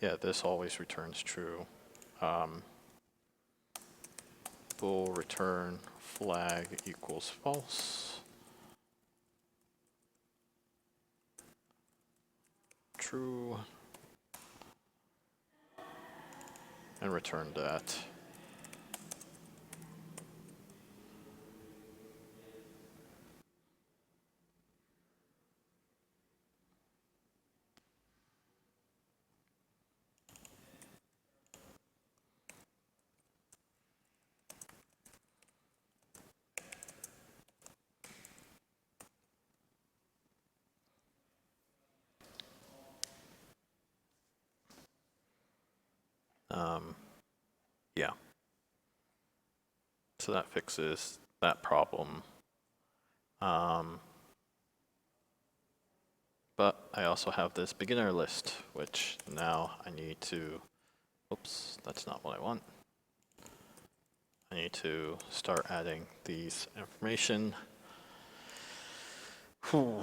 Yeah, this always returns true. Bool return flag equals false. True. And return that. Yeah. So that fixes that problem. But I also have this beginner list, which now I need to, oops, that's not what I want. I need to start adding these information. Whew.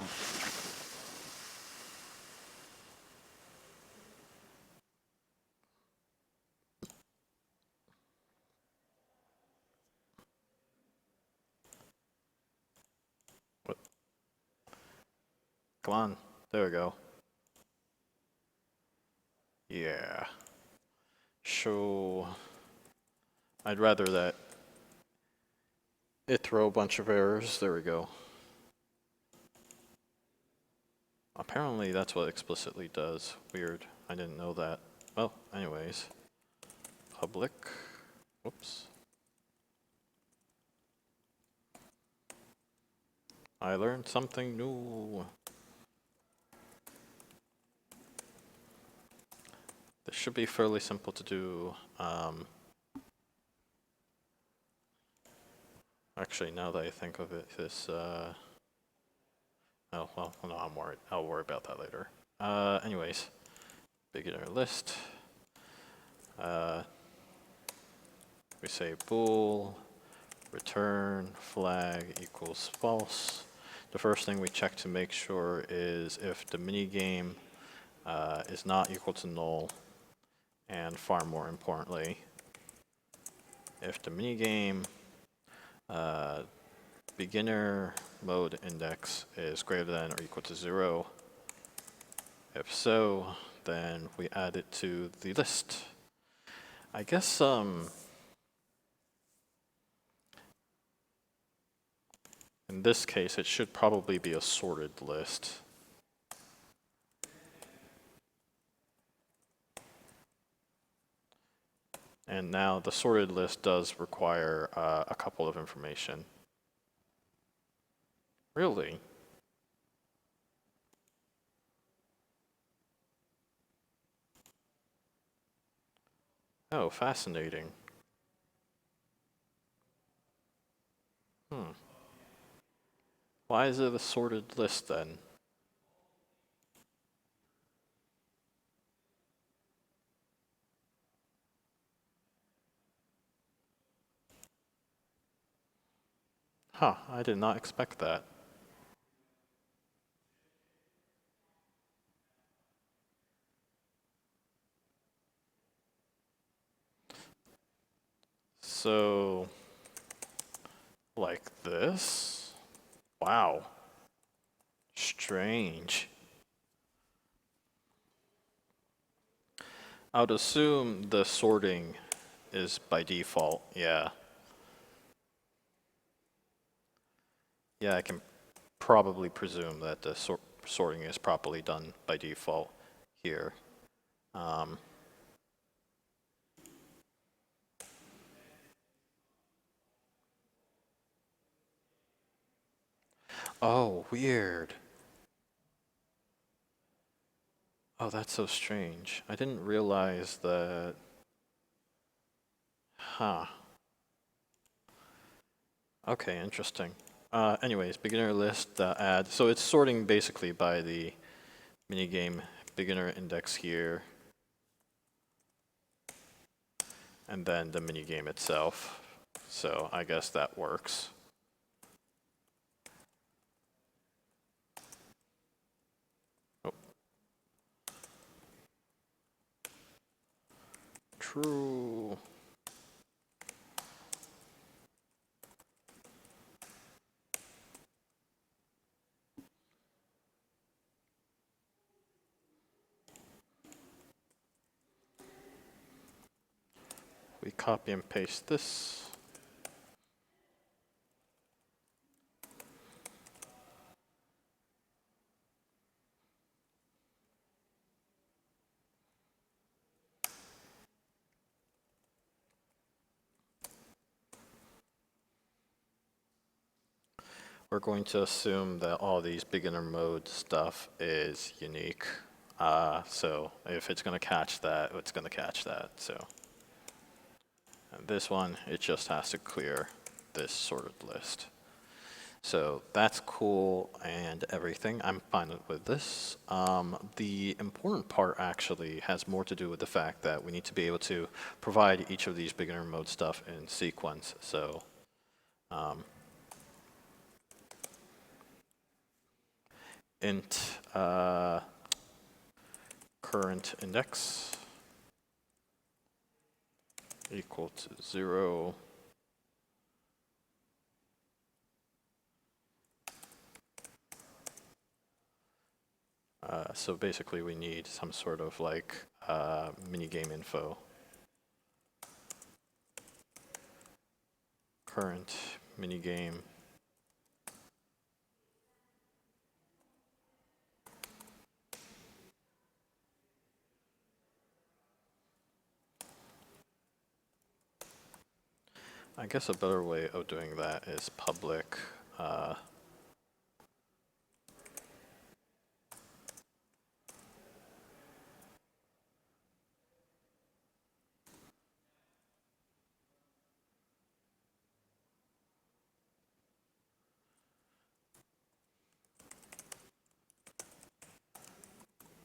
Come on, there we go. Yeah. Show. I'd rather that it throw a bunch of errors. There we go. Apparently that's what explicitly does. Weird. I didn't know that. Well, anyways. Public. Whoops. I learned something new. This should be fairly simple to do. Actually, now that I think of it, this, oh, well, no, I'm worried. I'll worry about that later. Anyways, beginner list. We say bool, return, flag equals false. The first thing we check to make sure is if the minigame is not equal to null, and far more importantly, if the minigame beginner mode index is greater than or equal to 0. If so, then we add it to the list. I guess in this case, it should probably be a sorted list. And now the sorted list does require a couple of information. Really? Oh, fascinating. Why is it a sorted list then? Huh, I did not expect that. So, like this? Wow. Strange. I would assume the sorting is by default, yeah. Yeah, I can probably presume that the sorting is properly done by default here. Oh, weird. Oh, that's so strange. I didn't realize that. Huh. Okay, interesting. Anyways, beginner list add. So it's sorting basically by the minigame beginner index here, and then the minigame itself. So I guess that works. Oh. True. We copy and paste this. We're going to assume that all these beginner mode stuff is unique. So if it's going to catch that, it's going to catch that. So and this one, it just has to clear this sorted list. So that's cool and everything. I'm fine with this. The important part actually has more to do with the fact that we need to be able to provide each of these beginner mode stuff in sequence. So int current index equal to 0. So basically we need some sort of like minigame info. Current minigame. I guess a better way of doing that is public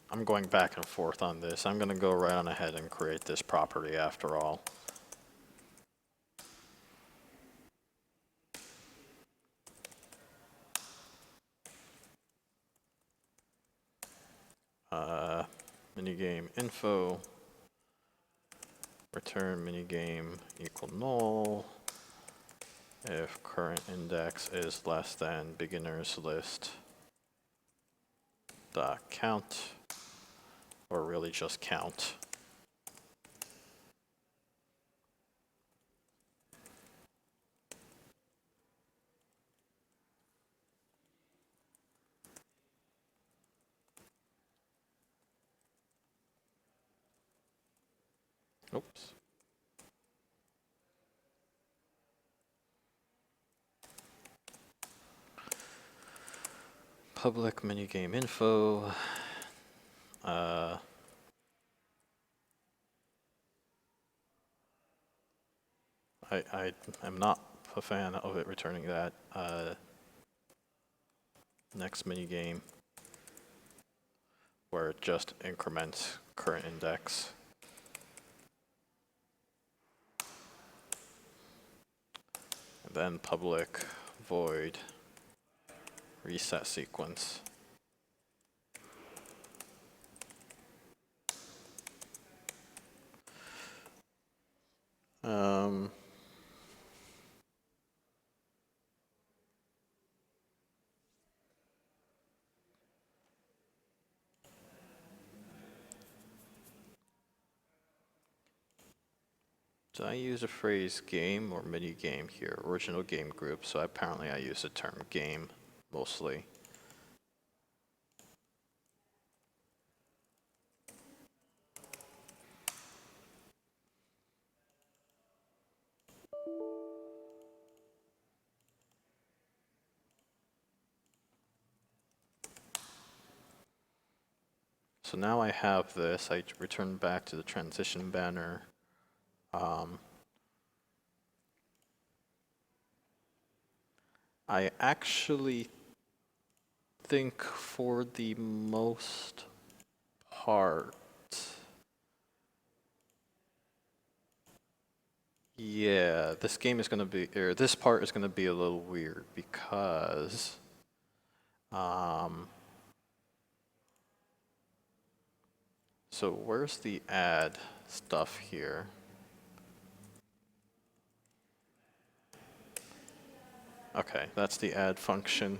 I'm going back and forth on this. I'm going to go right on ahead and create this property after all. Minigame info, return minigame equal null if current index is less than beginners list dot count, or really just count. Oops. Public minigame info. I am not a fan of it returning that. Next minigame, where it just increments current index. And then public void reset sequence. Did I use a phrase game or mini game here? Original game group, so apparently I use the term game mostly. So now I have this. I return back to the transition banner. I actually think for the most part, yeah, this game is going to be, or this part is going to be a little weird because so where's the add stuff here? Okay, that's the add function.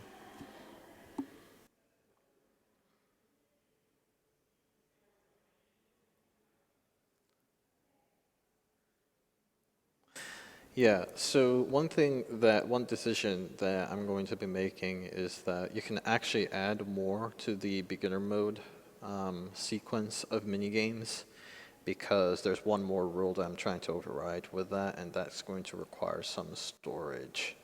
Yeah, so one decision that I'm going to be making is that you can actually add more to the beginner mode sequence of minigames, because there's one more rule that I'm trying to override with that, and that's going to require some storage.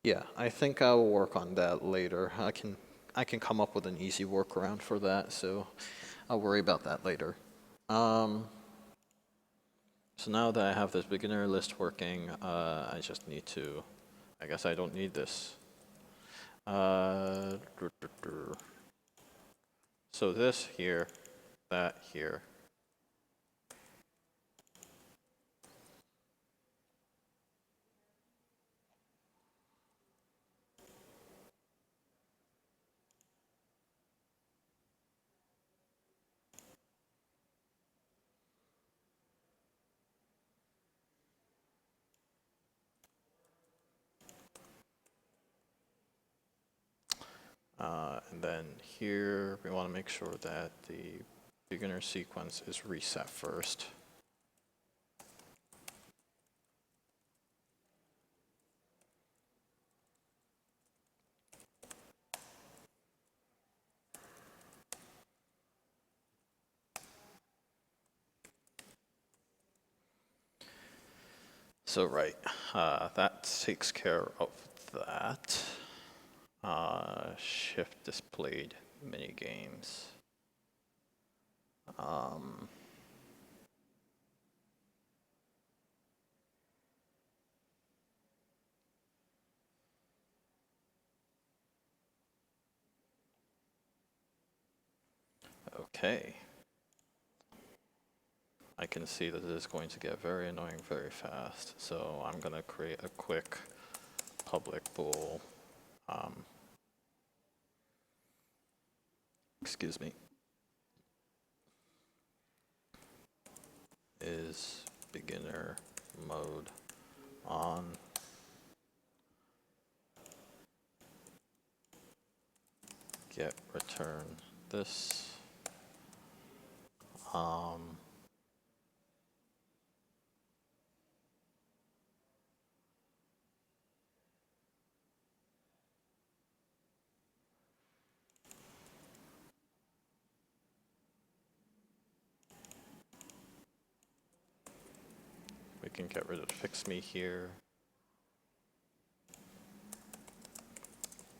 Yeah, I think I will work on that later. I can come up with an easy workaround for that, so I'll worry about that later. So now that I have this beginner list working, I just need to, I guess I don't need this. So this here, that here. And then here, we want to make sure that the beginner sequence is reset first. So right, that takes care of that. Shift displayed mini games. Okay. I can see that it is going to get very annoying very fast, so I'm going to create a quick public bool. Excuse me. Is beginner mode on? Get return this. We can get rid of fix me here.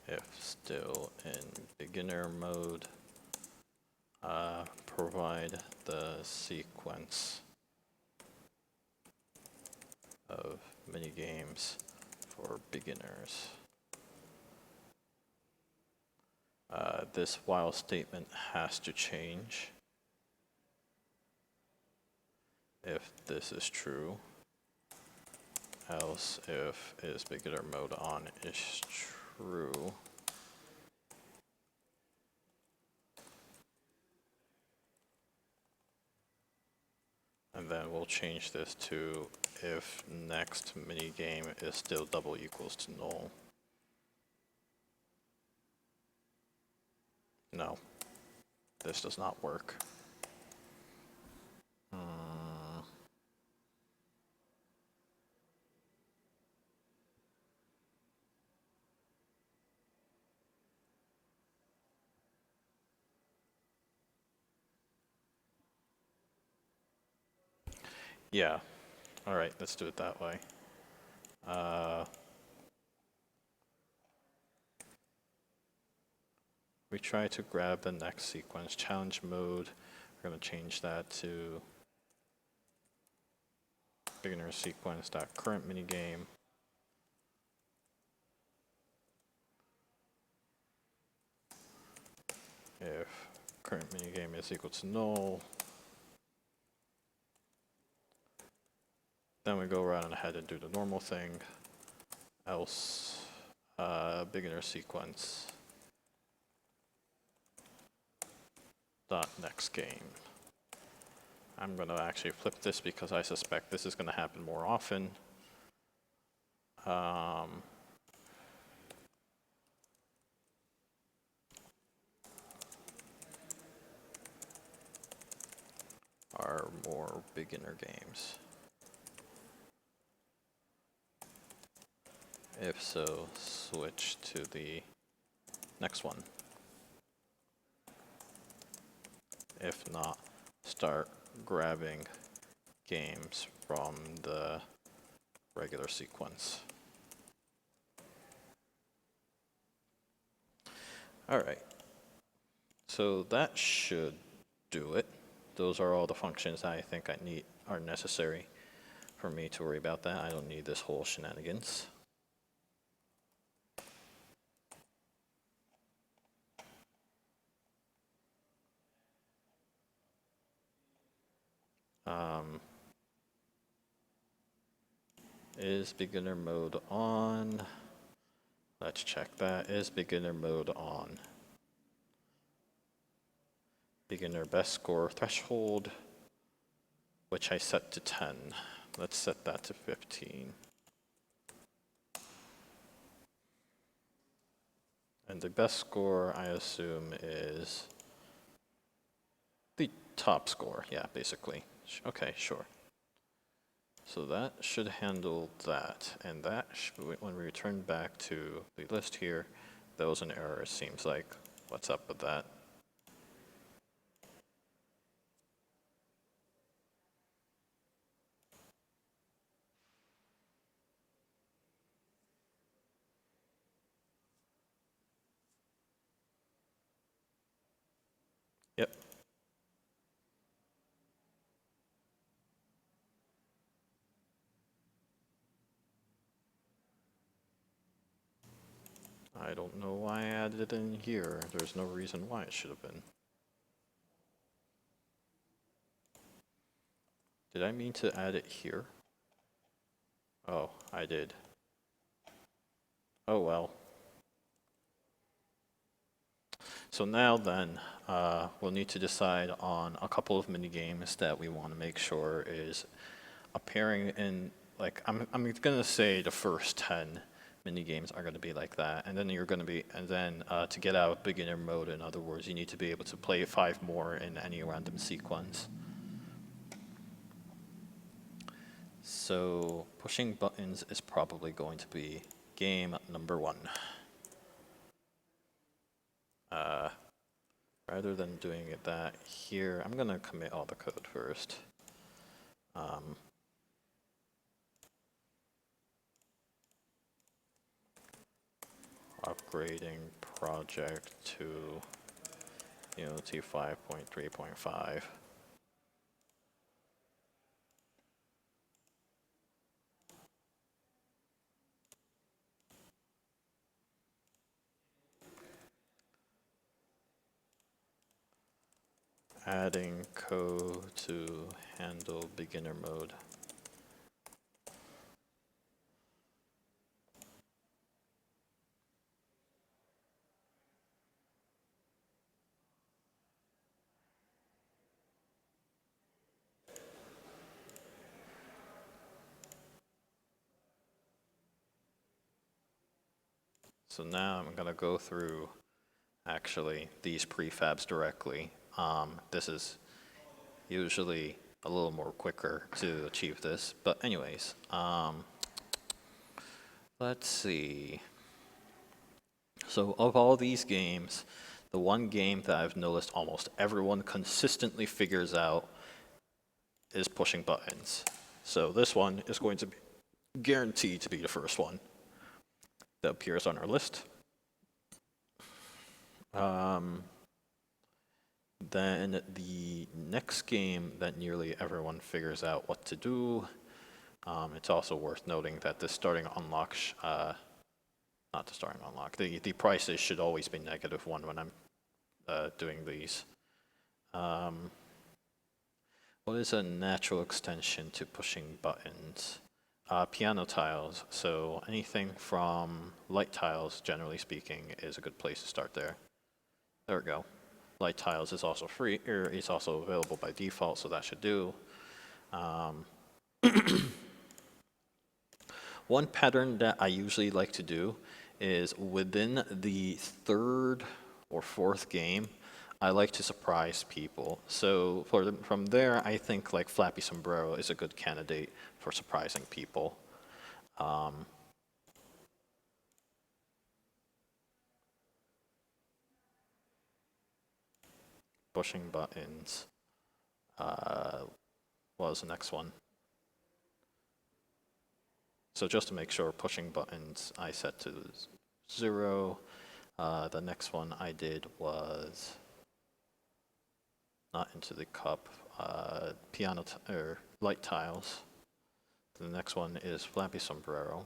If still in beginner mode, provide the sequence of mini games for beginners. This while statement has to change if this is true, else if is beginner mode on is true. And then we'll change this to if next mini game is still double equals to null. No, this does not work. Yeah, all right, let's do it that way. We try to grab the next sequence, challenge mode. We're going to change that to beginner sequence current minigame. If current minigame is equal to null, then we go around ahead and do the normal thing. Else, beginner sequence dot next game. I'm going to actually flip this because I suspect this is going to happen more often. Are more beginner games. If so, switch to the next one. If not, start grabbing games from the regular sequence. All right, so that should do it. Those are all the functions I think I need are necessary for me to worry about that. I don't need this whole shenanigans. Is beginner mode on? Let's check that. Is beginner mode on? Beginner best score threshold, which I set to 10. Let's set that to 15. And the best score, I assume, is the top score. Yeah, basically. Okay, sure. So that should handle that. And that, when we return back to the list here, that was an error, it seems like. What's up with that? Yep. I don't know why I added it in here. There's no reason why it should have been. Did I mean to add it here? Oh, I did. Oh well. So now then, we'll need to decide on a couple of mini games that we want to make sure is appearing in, like, I'm gonna say the first 10 mini games are gonna be like that, and then to get out of beginner mode, in other words, you need to be able to play 5 more in any random sequence. So pushing buttons is probably going to be game number 1. Rather than doing that here, I'm gonna commit all the code first. Upgrading project to Unity 5.3.5. Adding code to handle beginner mode. So now I'm going to go through actually these prefabs directly. This is usually a little more quicker to achieve this, but anyways, let's see. So of all these games, the one game that I've noticed almost everyone consistently figures out is pushing buttons. So this one is going to be guaranteed to be the first one that appears on our list. Then the next game that nearly everyone figures out what to do. It's also worth noting that the starting unlock, not the starting unlock, the prices should always be -1 when I'm doing these. What is a natural extension to pushing buttons? Piano tiles. So anything from light tiles, generally speaking, is a good place to start there. There we go. Light tiles is also free, or it's also available by default, so that should do. One pattern that I usually like to do is within the 3rd or 4th game, I like to surprise people. So from there, I think like Flappy Sombrero is a good candidate for surprising people. Pushing buttons. What was the next one? So just to make sure, pushing buttons I set to 0. The next one I did was not into the cup, piano or light tiles. The next one is Flappy Sombrero.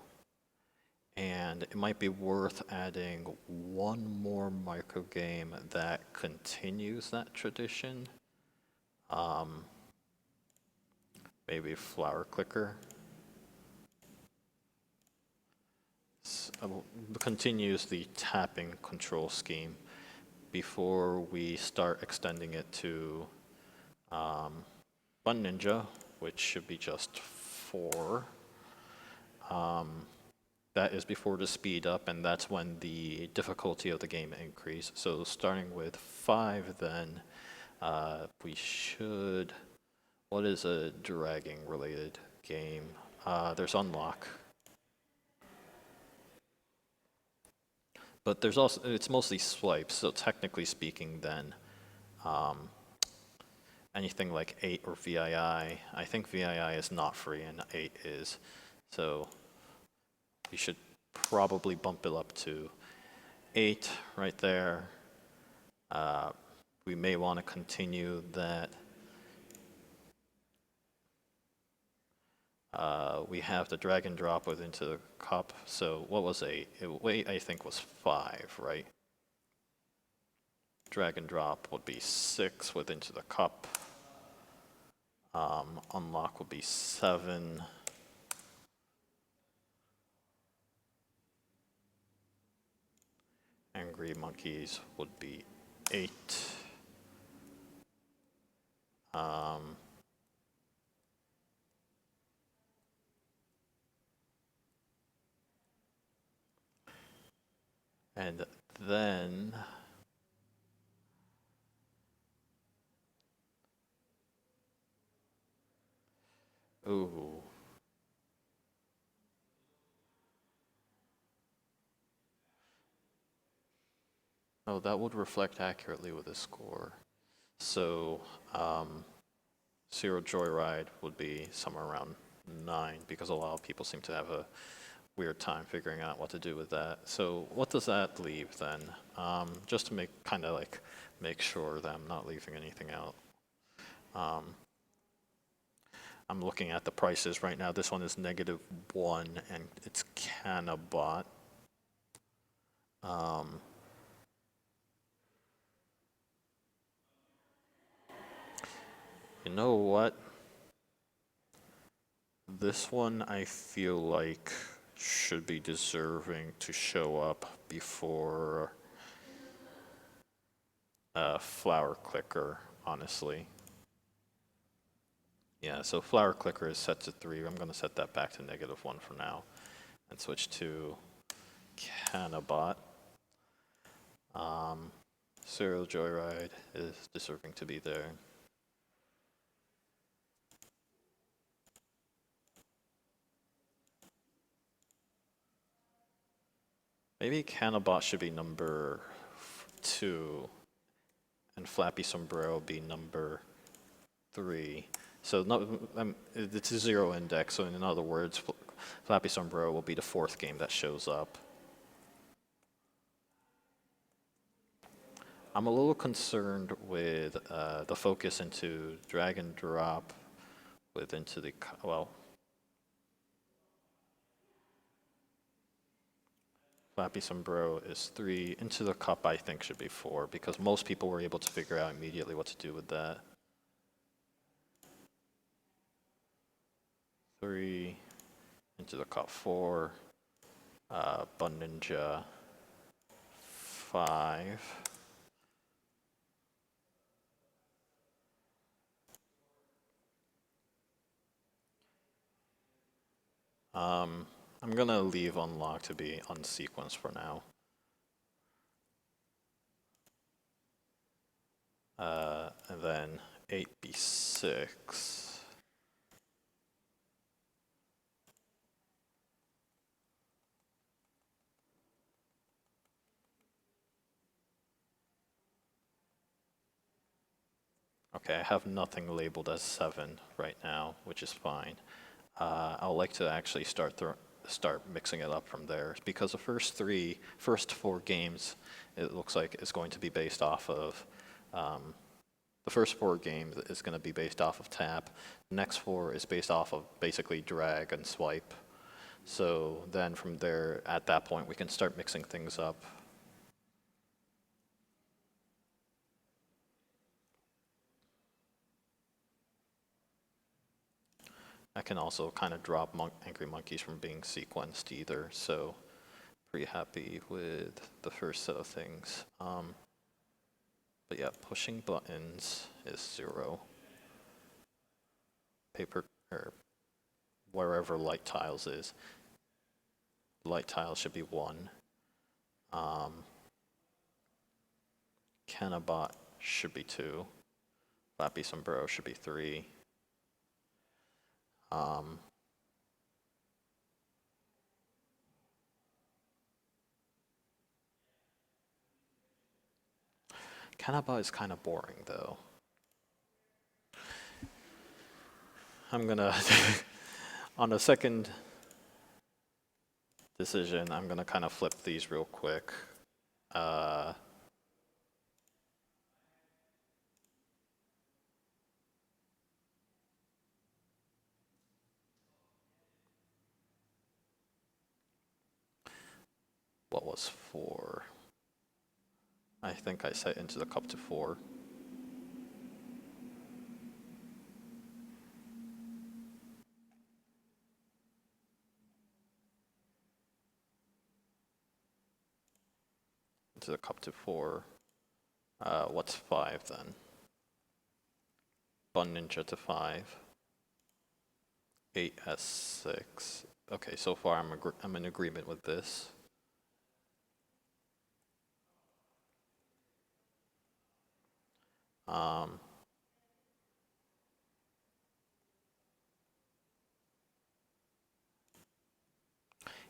And it might be worth adding one more micro game that continues that tradition. Maybe Flower Clicker. Continues the tapping control scheme before we start extending it to Bun Ninja, which should be just 4. that is before the speed up, and that's when the difficulty of the game increase. So starting with 5 then, we should, what is a dragging related game? There's Unlock. But there's also, it's mostly swipes, so technically speaking then, anything like 8 or VII, I think VII is not free and 8 is. So we should probably bump it up to 8 right there. We may want to continue that. We have the drag and drop within the cup. So what was 8? Weight I think was 5, right? Drag and drop would be 6 within the cup. Unlock would be 7. Angry monkeys would be 8. And then ooh. Oh, that would reflect accurately with the score. So, Zero Joyride would be somewhere around 9 because a lot of people seem to have a weird time figuring out what to do with that. So what does that leave then? Just to make sure that I'm not leaving anything out. I'm looking at the prices right now. This one is -1 and it's Canabot. You know what? This one I feel like should be deserving to show up before Flower Clicker, honestly. Yeah, so Flower Clicker is set to 3. I'm going to set that back to -1 for now and switch to Canabot. Serial Joyride is deserving to be there. Maybe Canabot should be number 2 and Flappy Sombrero be number 3. So it's a 0 index, so in other words, Flappy Sombrero will be the 4th game that shows up. I'm a little concerned with the focus into drag and drop into the, well, Flappy Sombrero is 3. Into the cup I think should be 4 because most people were able to figure out immediately what to do with that. 3, into the cup 4, Bun Ninja 5. I'm gonna leave Unlock to be unsequenced for now. And then 8B6. Okay, I have nothing labeled as 7 right now, which is fine. I'd like to actually start mixing it up from there because the first 4 games, it looks like it's going to be based off of, the first 4 games is going to be based off of tap. The next 4 is based off of basically drag and swipe. So then from there, at that point, we can start mixing things up. I can also kind of drop Angry Monkeys from being sequenced either, so pretty happy with the first set of things. But yeah, pushing buttons is 0. Paper, or wherever light tiles is. Light tile should be 1. Cannabot should be 2. Flappy Sombrero should be 3. Cannabot is kind of boring though. I'm gonna, on the second decision, I'm gonna kind of flip these real quick. What was 4? I think I set into the cup to 4. Into the cup to 4. What's 5 then? Bun Ninja to 5. 8S6. Okay, so far I'm in agreement with this.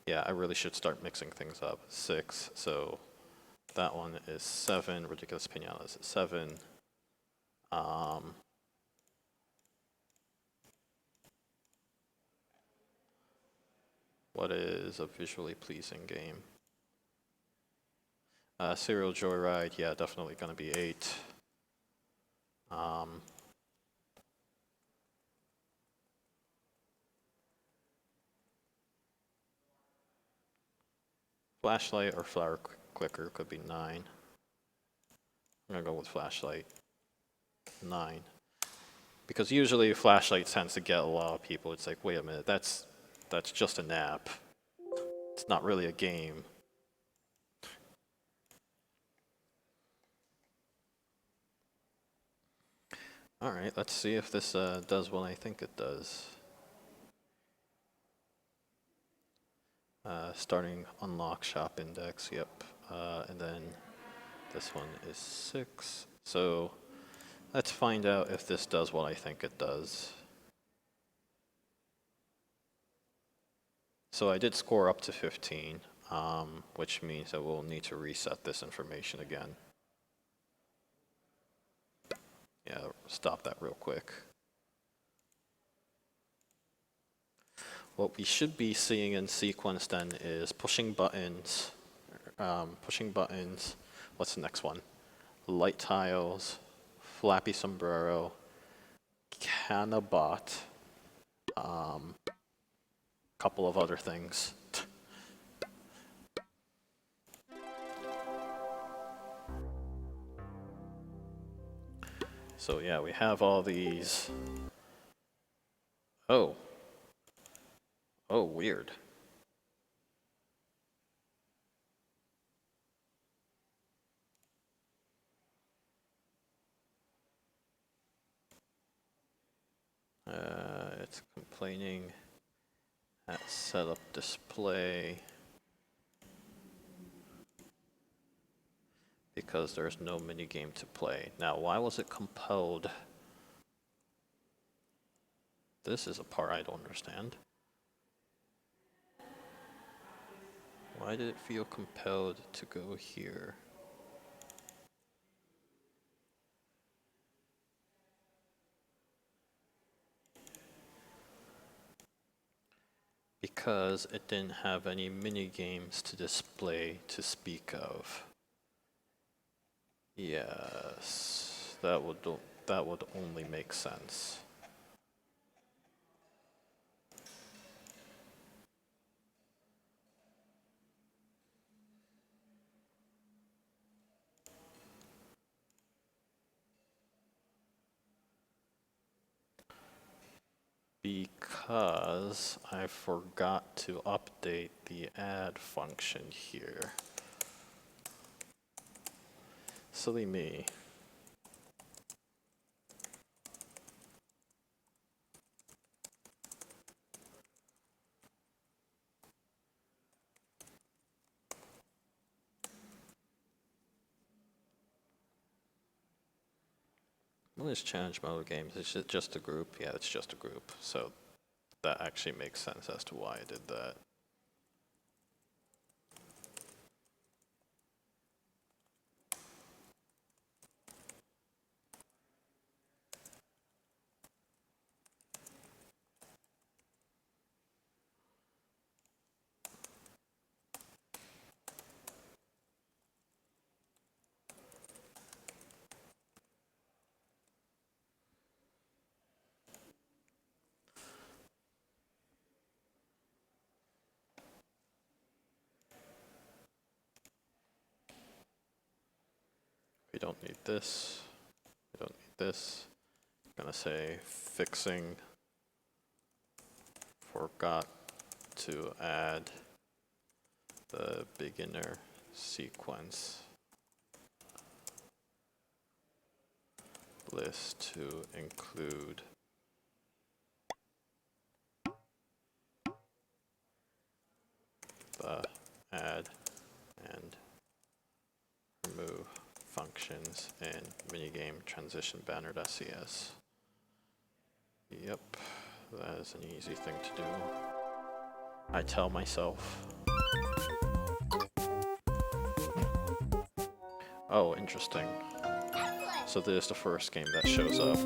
Yeah, I really should start mixing things up. 6, so that one is 7. Ridiculous Pinata is 7. What is a visually pleasing game? Serial Joyride, yeah, definitely gonna be 8. Flashlight or Flower Clicker could be 9. I'm gonna go with Flashlight. 9. Because usually Flashlight tends to get a lot of people. It's like, wait a minute, that's just an app. It's not really a game. All right, let's see if this does what I think it does. Starting unlock shop index, yep. And then this one is 6. So let's find out if this does what I think it does. So I did score up to 15, which means that we'll need to reset this information again. Yeah, stop that real quick. What we should be seeing in sequence then is pushing buttons. What's the next one? Light tiles, Flappy Sombrero, Cannabot, couple of other things. So yeah, we have all these. Oh, weird. It's complaining at setup display because there's no minigame to play. Now, why was it compelled? This is a part I don't understand. Why did it feel compelled to go here? Because it didn't have any mini games to display to speak of. Yes, that would only make sense. Because I forgot to update the add function here. Silly me. What is challenge mode games? Is it just a group? Yeah, it's just a group. So that actually makes sense as to why I did that. We don't need this. We don't need this. I'm gonna say fixing forgot to add the beginner sequence list to include the add and remove functions in minigame transition banner.cs. Yep, that is an easy thing to do. I tell myself. Oh, interesting. So there's the first game that shows up.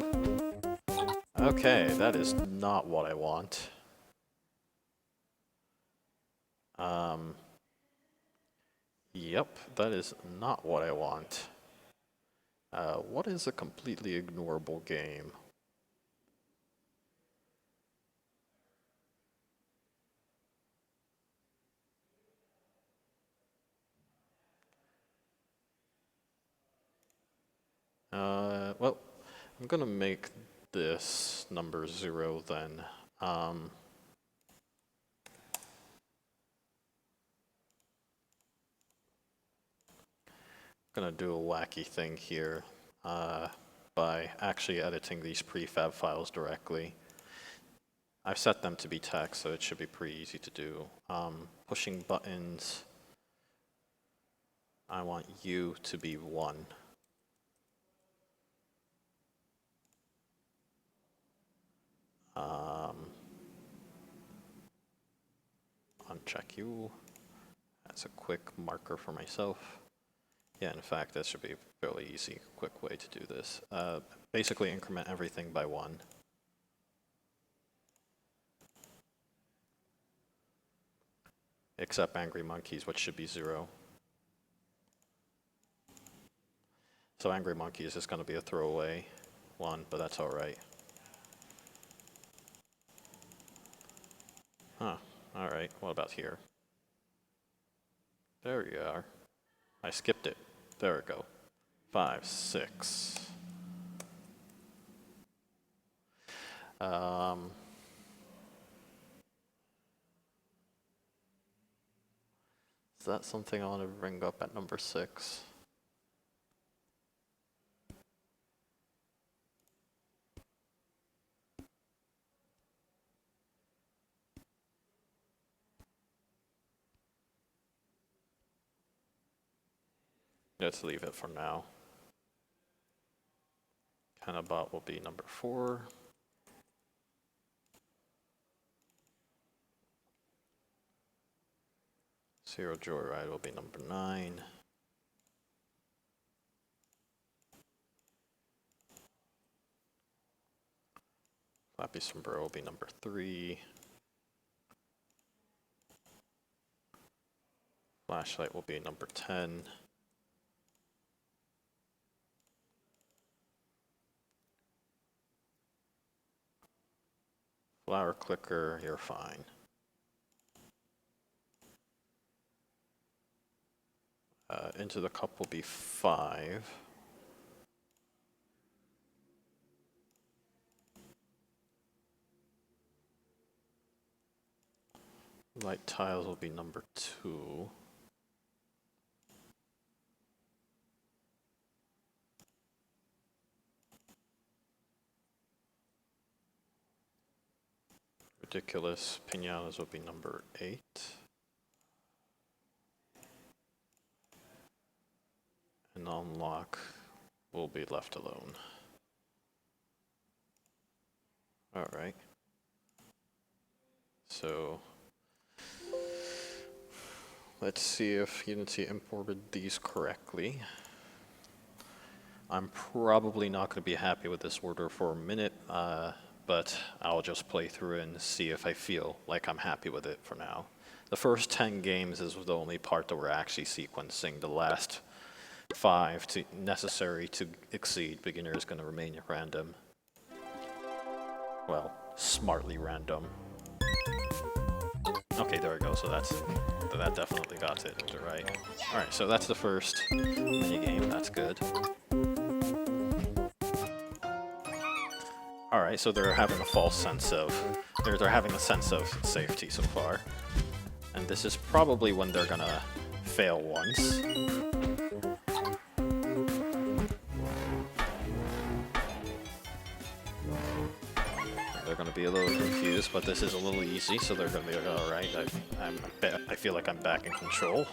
Okay, that is not what I want. Yep, that is not what I want. What is a completely ignorable game? Well, I'm gonna make this number 0 then. Gonna do a wacky thing here by actually editing these prefab files directly. I've set them to be text, so it should be pretty easy to do. Pushing buttons, I want U to be 1. Uncheck U. That's a quick marker for myself. Yeah, in fact, that should be a fairly easy, quick way to do this. Basically increment everything by 1. Except Angry Monkeys, which should be 0. So Angry Monkeys is going to be a throwaway 1, but that's alright. Huh, alright, what about here? There you are. I skipped it. There we go. 5, 6. Is that something I want to bring up at number 6? Let's leave it for now. Bot will be number 4. Zero Joyride will be number 9. Flappy Sombrero will be number 3. Flashlight will be number 10. Flower Clicker, you're fine. Into the Cup will be 5. Light Tiles will be number 2. Ridiculous Pinatas will be number 8. And Unlock will be left alone. All right. So let's see if Unity imported these correctly. I'm probably not going to be happy with this order for a minute, but I'll just play through it and see if I feel like I'm happy with it for now. The first 10 games is the only part that we're actually sequencing. The last 5 necessary to exceed beginner is going to remain random. Well, smartly random. Okay, there we go. So that definitely got it right. All right, so that's the first mini game. That's good. All right, so they're having a false sense of they're having a sense of safety so far, and this is probably when they're gonna fail once. They're going to be a little confused, but this is a little easy, so they're going to be like, all right, I feel like I'm back in control.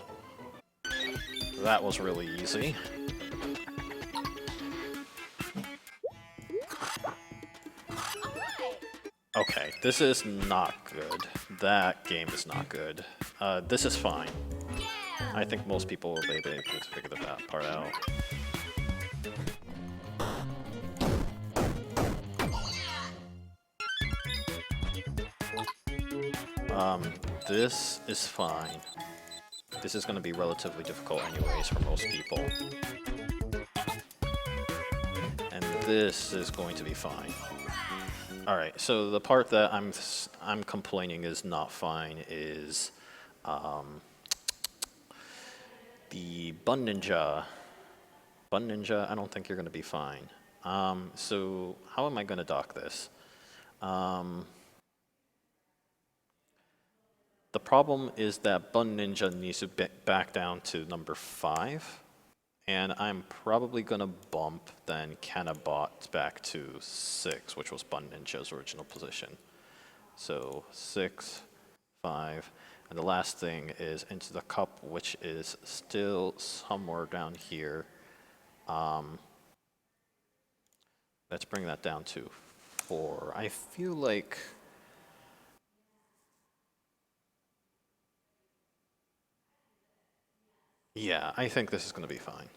That was really easy. Okay, this is not good. That game is not good. This is fine. I think most people will be able to figure that part out. This is fine. This is going to be relatively difficult anyways for most people. And this is going to be fine. Alright, so the part that I'm complaining is not fine is the Bun Ninja. Bun Ninja, I don't think you're going to be fine. So how am I going to dock this? The problem is that Bun Ninja needs to back down to number 5, and I'm probably going to bump then Cannabot back to 6, which was Bun Ninja's original position. So 6, 5, and the last thing is Into the Cup, which is still somewhere down here. Let's bring that down to 4. I feel like... Yeah, I think this is going to be fine.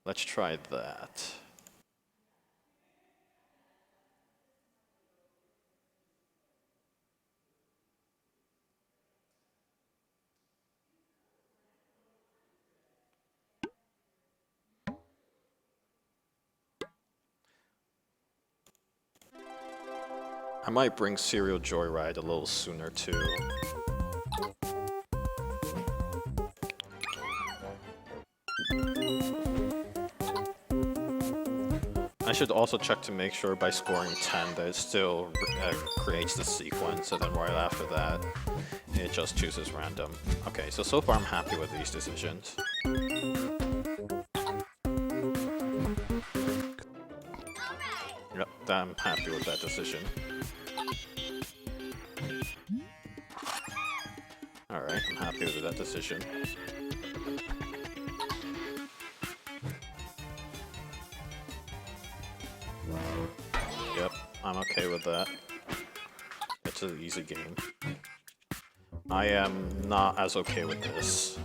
Let's try that. I might bring Serial Joyride a little sooner too. I should also check to make sure by scoring 10 that it still creates the sequence, and then right after that, it just chooses random. Okay, so far I'm happy with these decisions. Yep, I'm happy with that decision. Alright, I'm happy with that decision. Yep, I'm okay with that. It's an easy game. I am not as okay with this.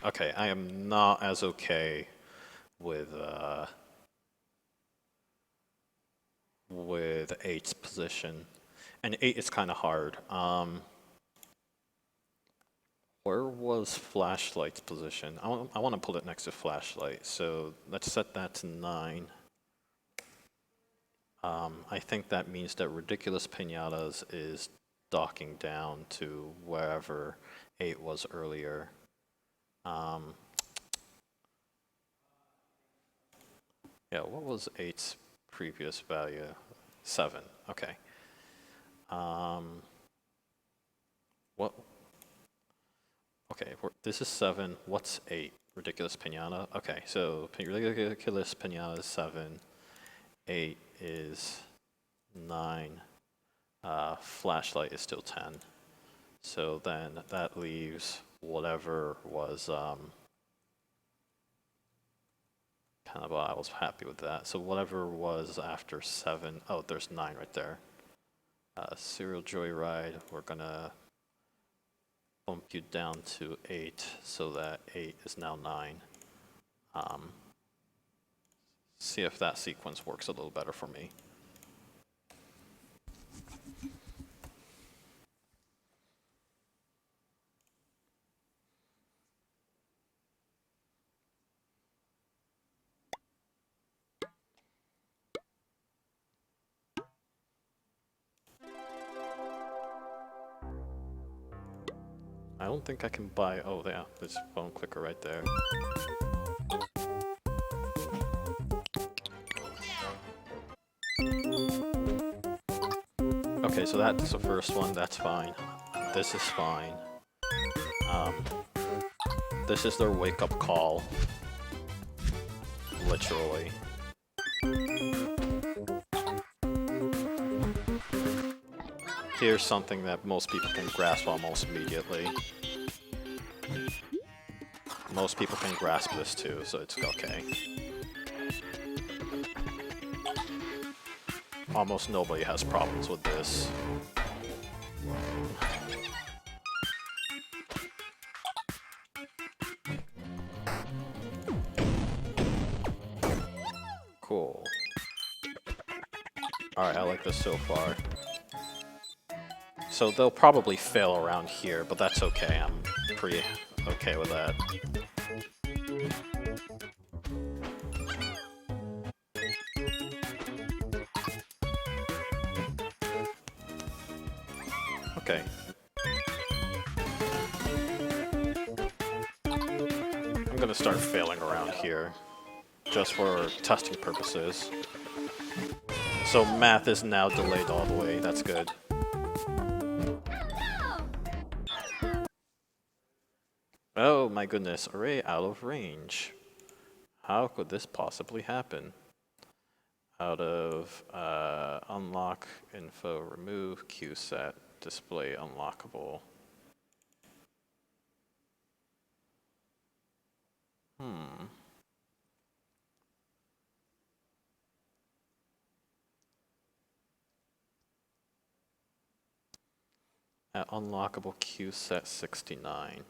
Okay, I am not as okay with 8's position. And 8 is kind of hard. Where was Flashlight's position? I want to put it next to Flashlight, so let's set that to 9. I think that means that Ridiculous Pinatas is docking down to wherever 8 was earlier. Yeah, what was 8's previous value? 7, okay. What? Okay, this is 7, what's 8? Ridiculous Pinata? Okay, so Ridiculous Pinata is 7, 8 is 9. Flashlight is still 10. So then that leaves whatever was kind of, I was happy with that. So whatever was after 7, oh, there's 9 right there. Serial Joyride, we're gonna bump you down to 8 so that 8 is now 9. See if that sequence works a little better for me. I don't think I can buy, oh yeah, there's a phone clicker right there. Okay, so that's the first one, that's fine. This is fine. This is their wake-up call. Literally. Here's something that most people can grasp almost immediately. Most people can grasp this too, so it's okay. Almost nobody has problems with this. Cool. Alright, I like this so far. So they'll probably fail around here, but that's okay. I'm pretty okay with that. Okay. I'm gonna start failing around here, just for testing purposes. So math is now delayed all the way, that's good. Oh my goodness, array out of range. How could this possibly happen? Out of unlock info, remove queue set, display unlockable. At unlockable queue set 69.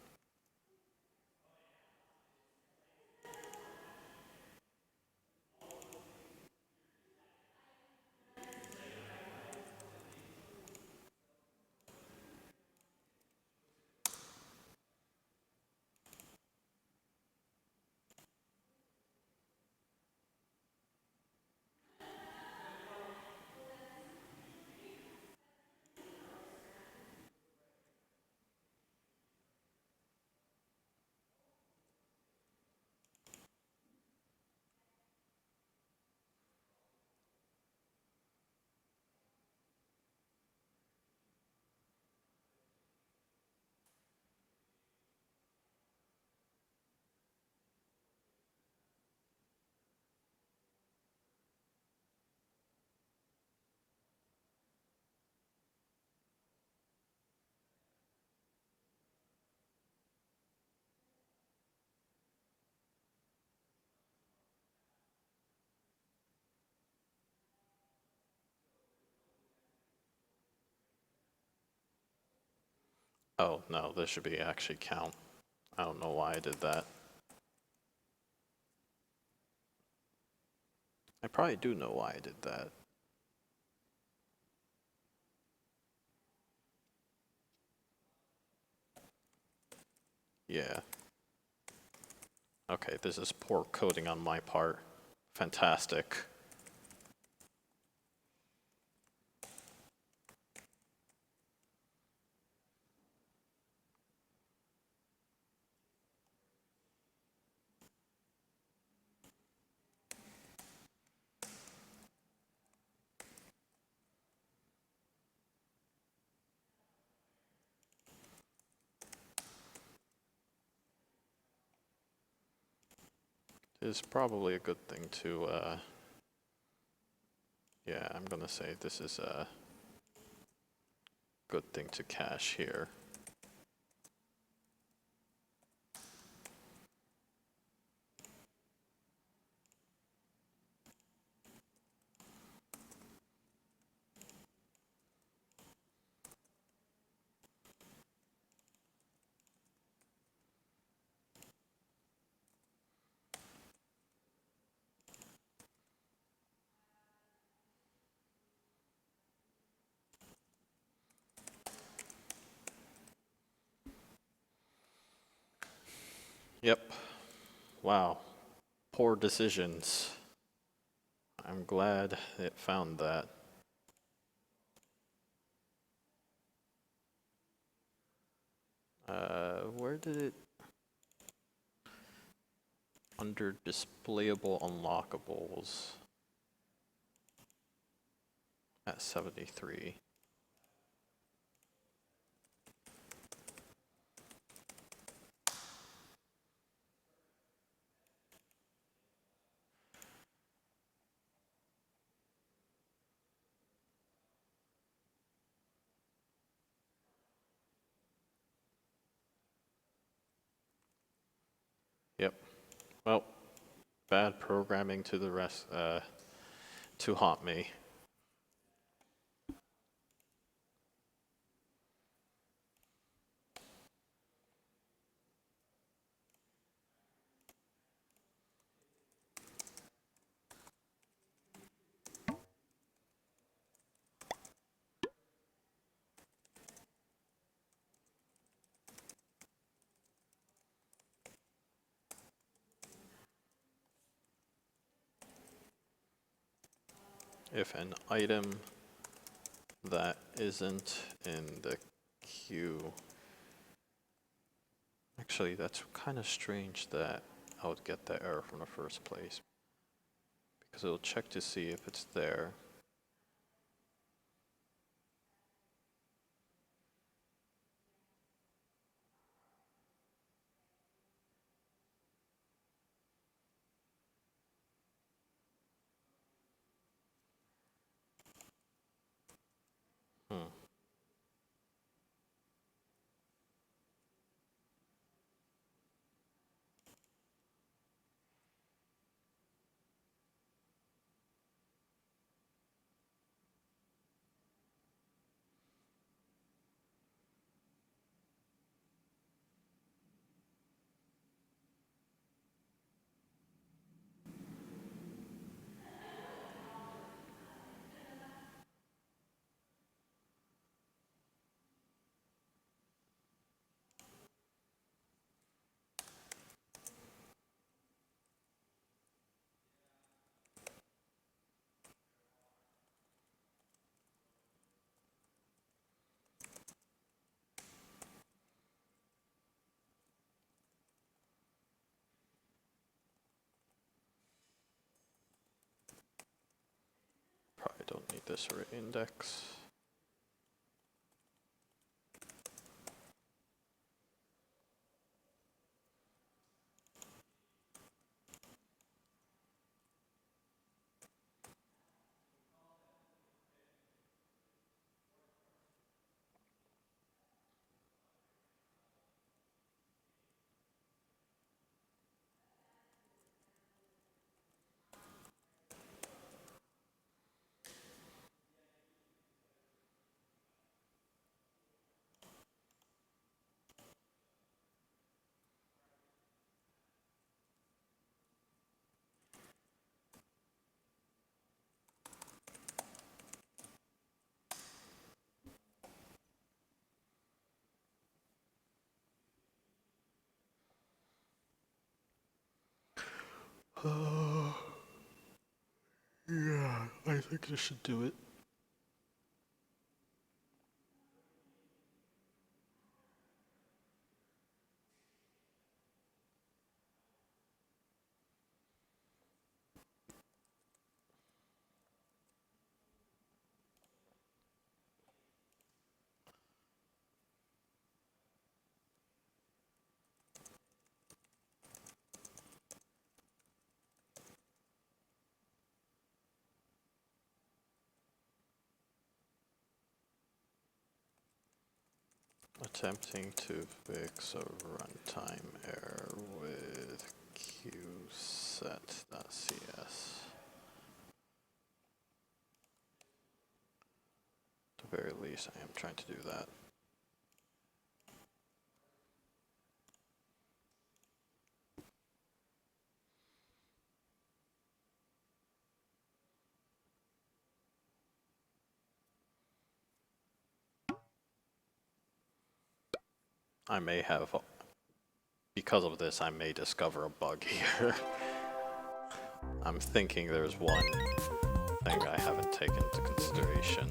Oh no, this should be actually count. I don't know why I did that. I probably do know why I did that. Yeah. Okay, this is poor coding on my part. Fantastic. It's probably a good thing to Yeah, I'm gonna say this is a good thing to cache here. Yep. Wow. Poor decisions. I'm glad it found that. Where did it? Under displayable unlockables at 73. Yep. Well, bad programming to the rest, to haunt me. If an item that isn't in the queue. Actually, that's kind of strange that I would get that error from the first place. Because it'll check to see if it's there. Hmm. Probably don't need this array index. Yeah, I think this should do it. attempting to fix a runtime error with qset.cs. At the very least, I am trying to do that. I may have, because of this, I may discover a bug here. I'm thinking there's one thing I haven't taken into consideration.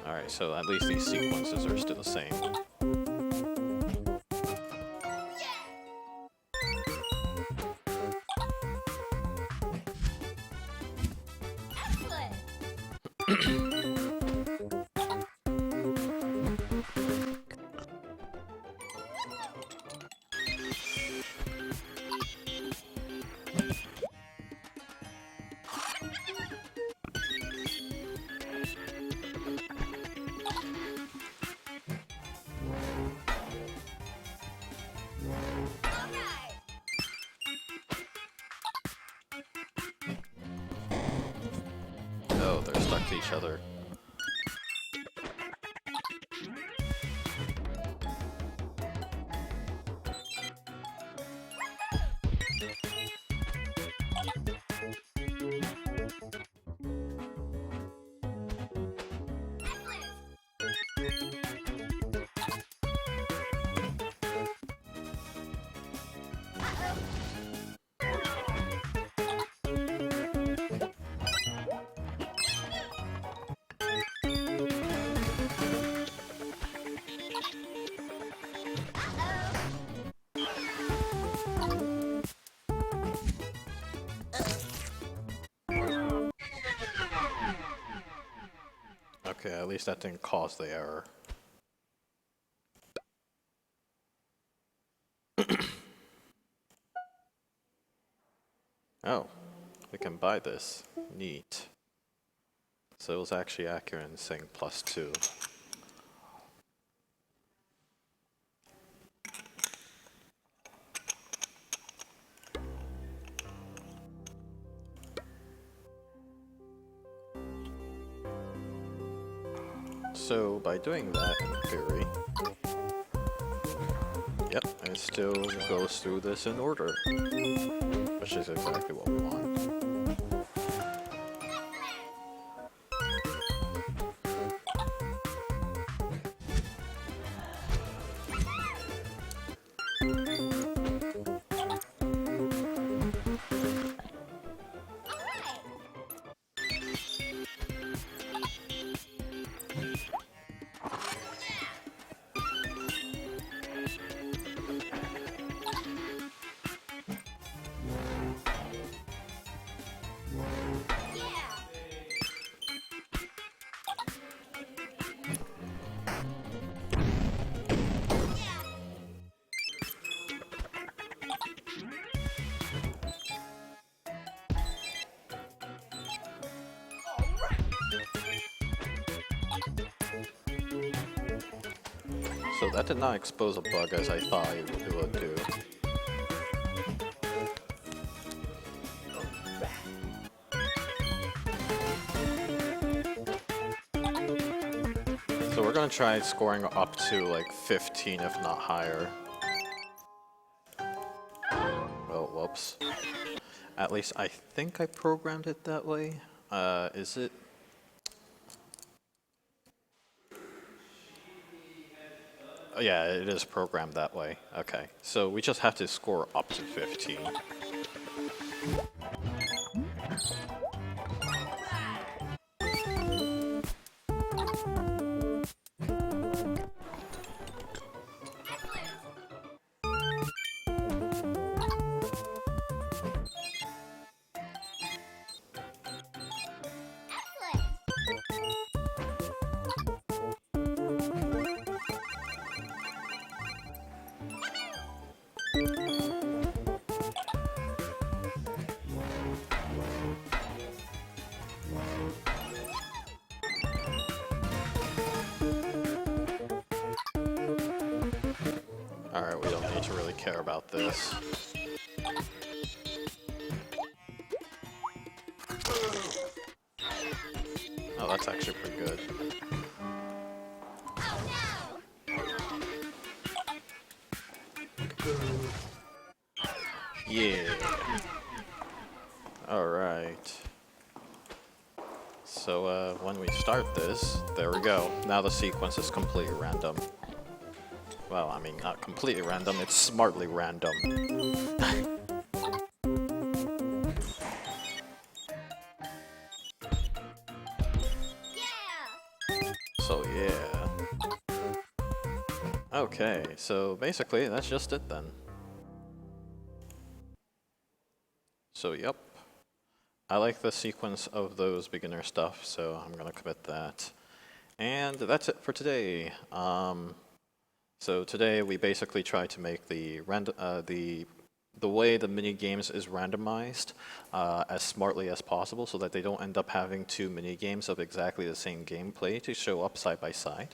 Alright, so at least these sequences are still the same. Oh, they're stuck to each other. Okay, at least that didn't cause the error. Oh, we can buy this. Neat. So it was actually accurate in saying +2. So by doing that, in theory, yep, it still goes through this in order, which is exactly what we want. So that did not expose a bug as I thought it would do. So we're gonna try scoring up to like 15, if not higher. Well, whoops. At least I think I programmed it that way. Is it? Oh, yeah, it is programmed that way. Okay, so we just have to score up to 15. bother to really care about this. Oh, that's actually pretty good. Yeah. Alright. So when we start this, there we go. Now the sequence is completely random. Well, I mean, not completely random, it's smartly random. So yeah. Okay, so basically that's just it then. So yep. I like the sequence of those beginner stuff, so I'm gonna commit that. And that's it for today. So today we basically try to make the way the mini games is randomized as smartly as possible, so that they don't end up having two mini games of exactly the same gameplay to show up side by side.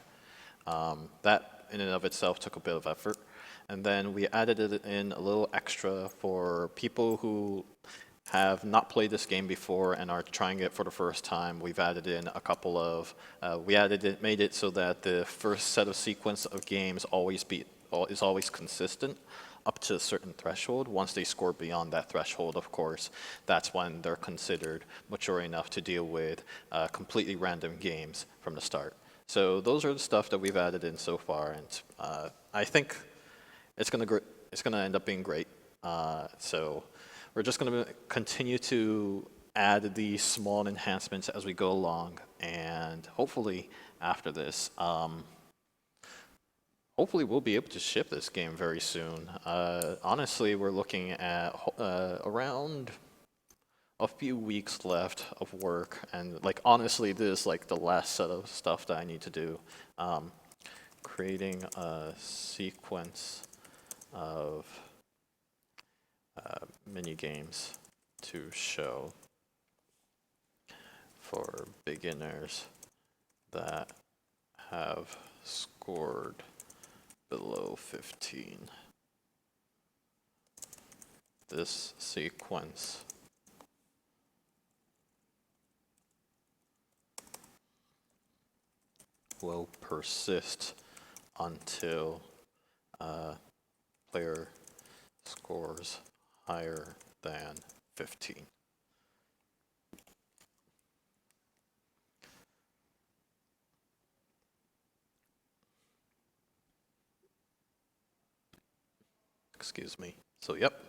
That in and of itself took a bit of effort, and then we added it in a little extra for people who have not played this game before and are trying it for the first time. We've added in a couple of, made it so that the first set of sequence of games is always consistent up to a certain threshold. Once they score beyond that threshold, of course, that's when they're considered mature enough to deal with completely random games from the start. So those are the stuff that we've added in so far, and I think it's gonna end up being great. So we're just going to continue to add these small enhancements as we go along, and hopefully after this, hopefully we'll be able to ship this game very soon. Honestly, we're looking at around a few weeks left of work, and like honestly, this is like the last set of stuff that I need to do. Creating a sequence of mini games to show for beginners that have scored below 15. This sequence will persist until player scores higher than 15. Excuse me. So yep,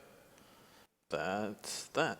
that's that.